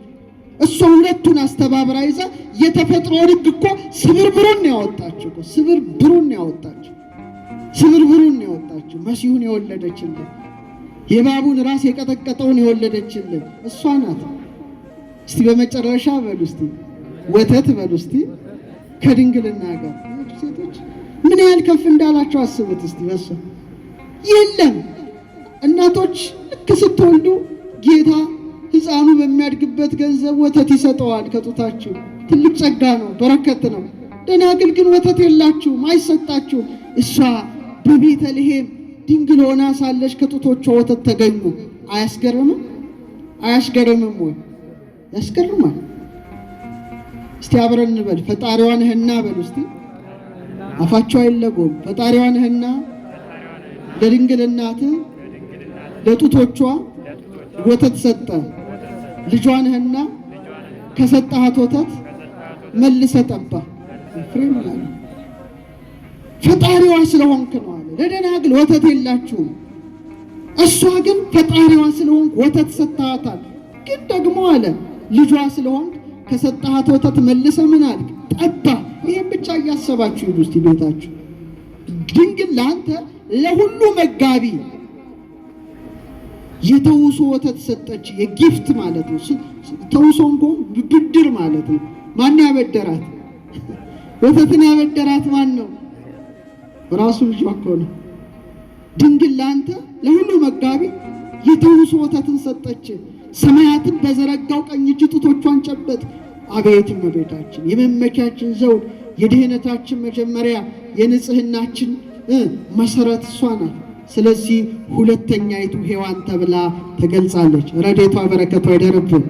እሷ ሁለቱን አስተባብራ ይዛ የተፈጥሮ ሕግ እኮ ስብርብሩን ያወጣችው ስብርብሩን ያወጣችው መሲሁን የወለደችልን የእባቡን ራስ የቀጠቀጠውን የወለደችልን እሷ ናት። እስቲ በመጨረሻ በሉ እስቲ ወተት በሉ እስቲ ከድንግልና ጋር ሴቶች ምን ያህል ከፍ እንዳላቸው አስቡት እስቲ። በሷ የለም እናቶች ልክ ስትወልዱ ጌታ ሕፃኑ በሚያድግበት ገንዘብ ወተት ይሰጠዋል ከጡታችሁ። ትልቅ ጸጋ ነው፣ በረከት ነው። ደናግል ግን ወተት የላችሁም፣ አይሰጣችሁም። እሷ በቤተልሔም ድንግል ሆና ሳለች ከጡቶቿ ወተት ተገኙ። አያስገርምም? አያስገርምም ወይ? ያስገርማል። እስቲ አብረን እንበል ፈጣሪዋን ህና በሉ እስቲ አፋቸው አይለጎም። ፈጣሪዋ ነህና ለድንግል እናትህ ለጡቶቿ ወተት ሰጠ። ልጇ ነህና ከሰጠሃት ወተት መልሰህ ጠባ። ኤፍሬም አለ ፈጣሪዋ ስለሆንክ ነው አለ። ለደናግል ወተት የላችሁም፣ እሷ ግን ፈጣሪዋ ስለሆንክ ወተት ሰጥሃታል። ግን ደግሞ አለ ልጇ ስለሆንክ ከሰጠሃት ወተት መልሰህ ምን አልክ? ጠባ። ይህም ብቻ እያሰባችሁ ሂዱ እስቲ ቤታችሁ። ድንግል ለአንተ ለሁሉ መጋቢ የተውሶ ወተት ሰጠች። የጊፍት ማለት ነው። ተውሶ እንኳን ብድር ማለት ነው። ማን ያበደራት? ወተትን ያበደራት ማን ነው? ራሱ ልጇ እኮ ነው። ድንግል ለአንተ ለሁሉ መጋቢ የተውሶ ወተትን ሰጠች። ሰማያትን በዘረጋው ቀኝ እጅ ጡቶቿን ጨበጥ። አቤት እመቤታችን የመመኪያችን ዘውድ፣ የድህነታችን መጀመሪያ፣ የንጽህናችን መሰረት እሷ ናት። ስለዚህ ሁለተኛይቱ ሔዋን ተብላ ተገልጻለች። ረድኤቷ በረከቷ ይደርብን።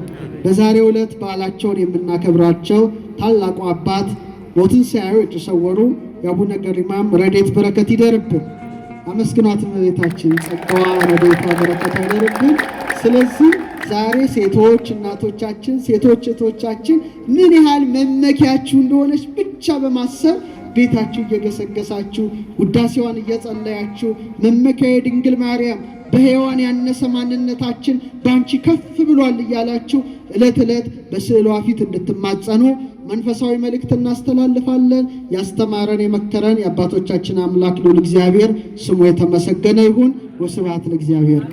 በዛሬው ዕለት በዓላቸውን የምናከብራቸው ታላቁ አባት ሞትን ሳያዩ የተሰወሩ የአቡነ ገሪማም ረድኤት በረከት ይደርብን። አመስግኗት እመቤታችን፣ ጸጋዋ ረድኤቷ በረከቷ ይደርብን። ስለዚህ ዛሬ ሴቶች እናቶቻችን፣ ሴቶች እህቶቻችን ምን ያህል መመኪያችሁ እንደሆነች ብቻ በማሰብ ቤታችሁ እየገሰገሳችሁ ውዳሴዋን እየጸለያችሁ መመኪያዬ ድንግል ማርያም በሔዋን ያነሰ ማንነታችን በአንቺ ከፍ ብሏል እያላችሁ ዕለት ዕለት በስዕሏ ፊት እንድትማጸኑ መንፈሳዊ መልእክት እናስተላልፋለን። ያስተማረን የመከረን የአባቶቻችን አምላክ ልዑል እግዚአብሔር ስሙ የተመሰገነ ይሁን። ወስብሐት ለእግዚአብሔር።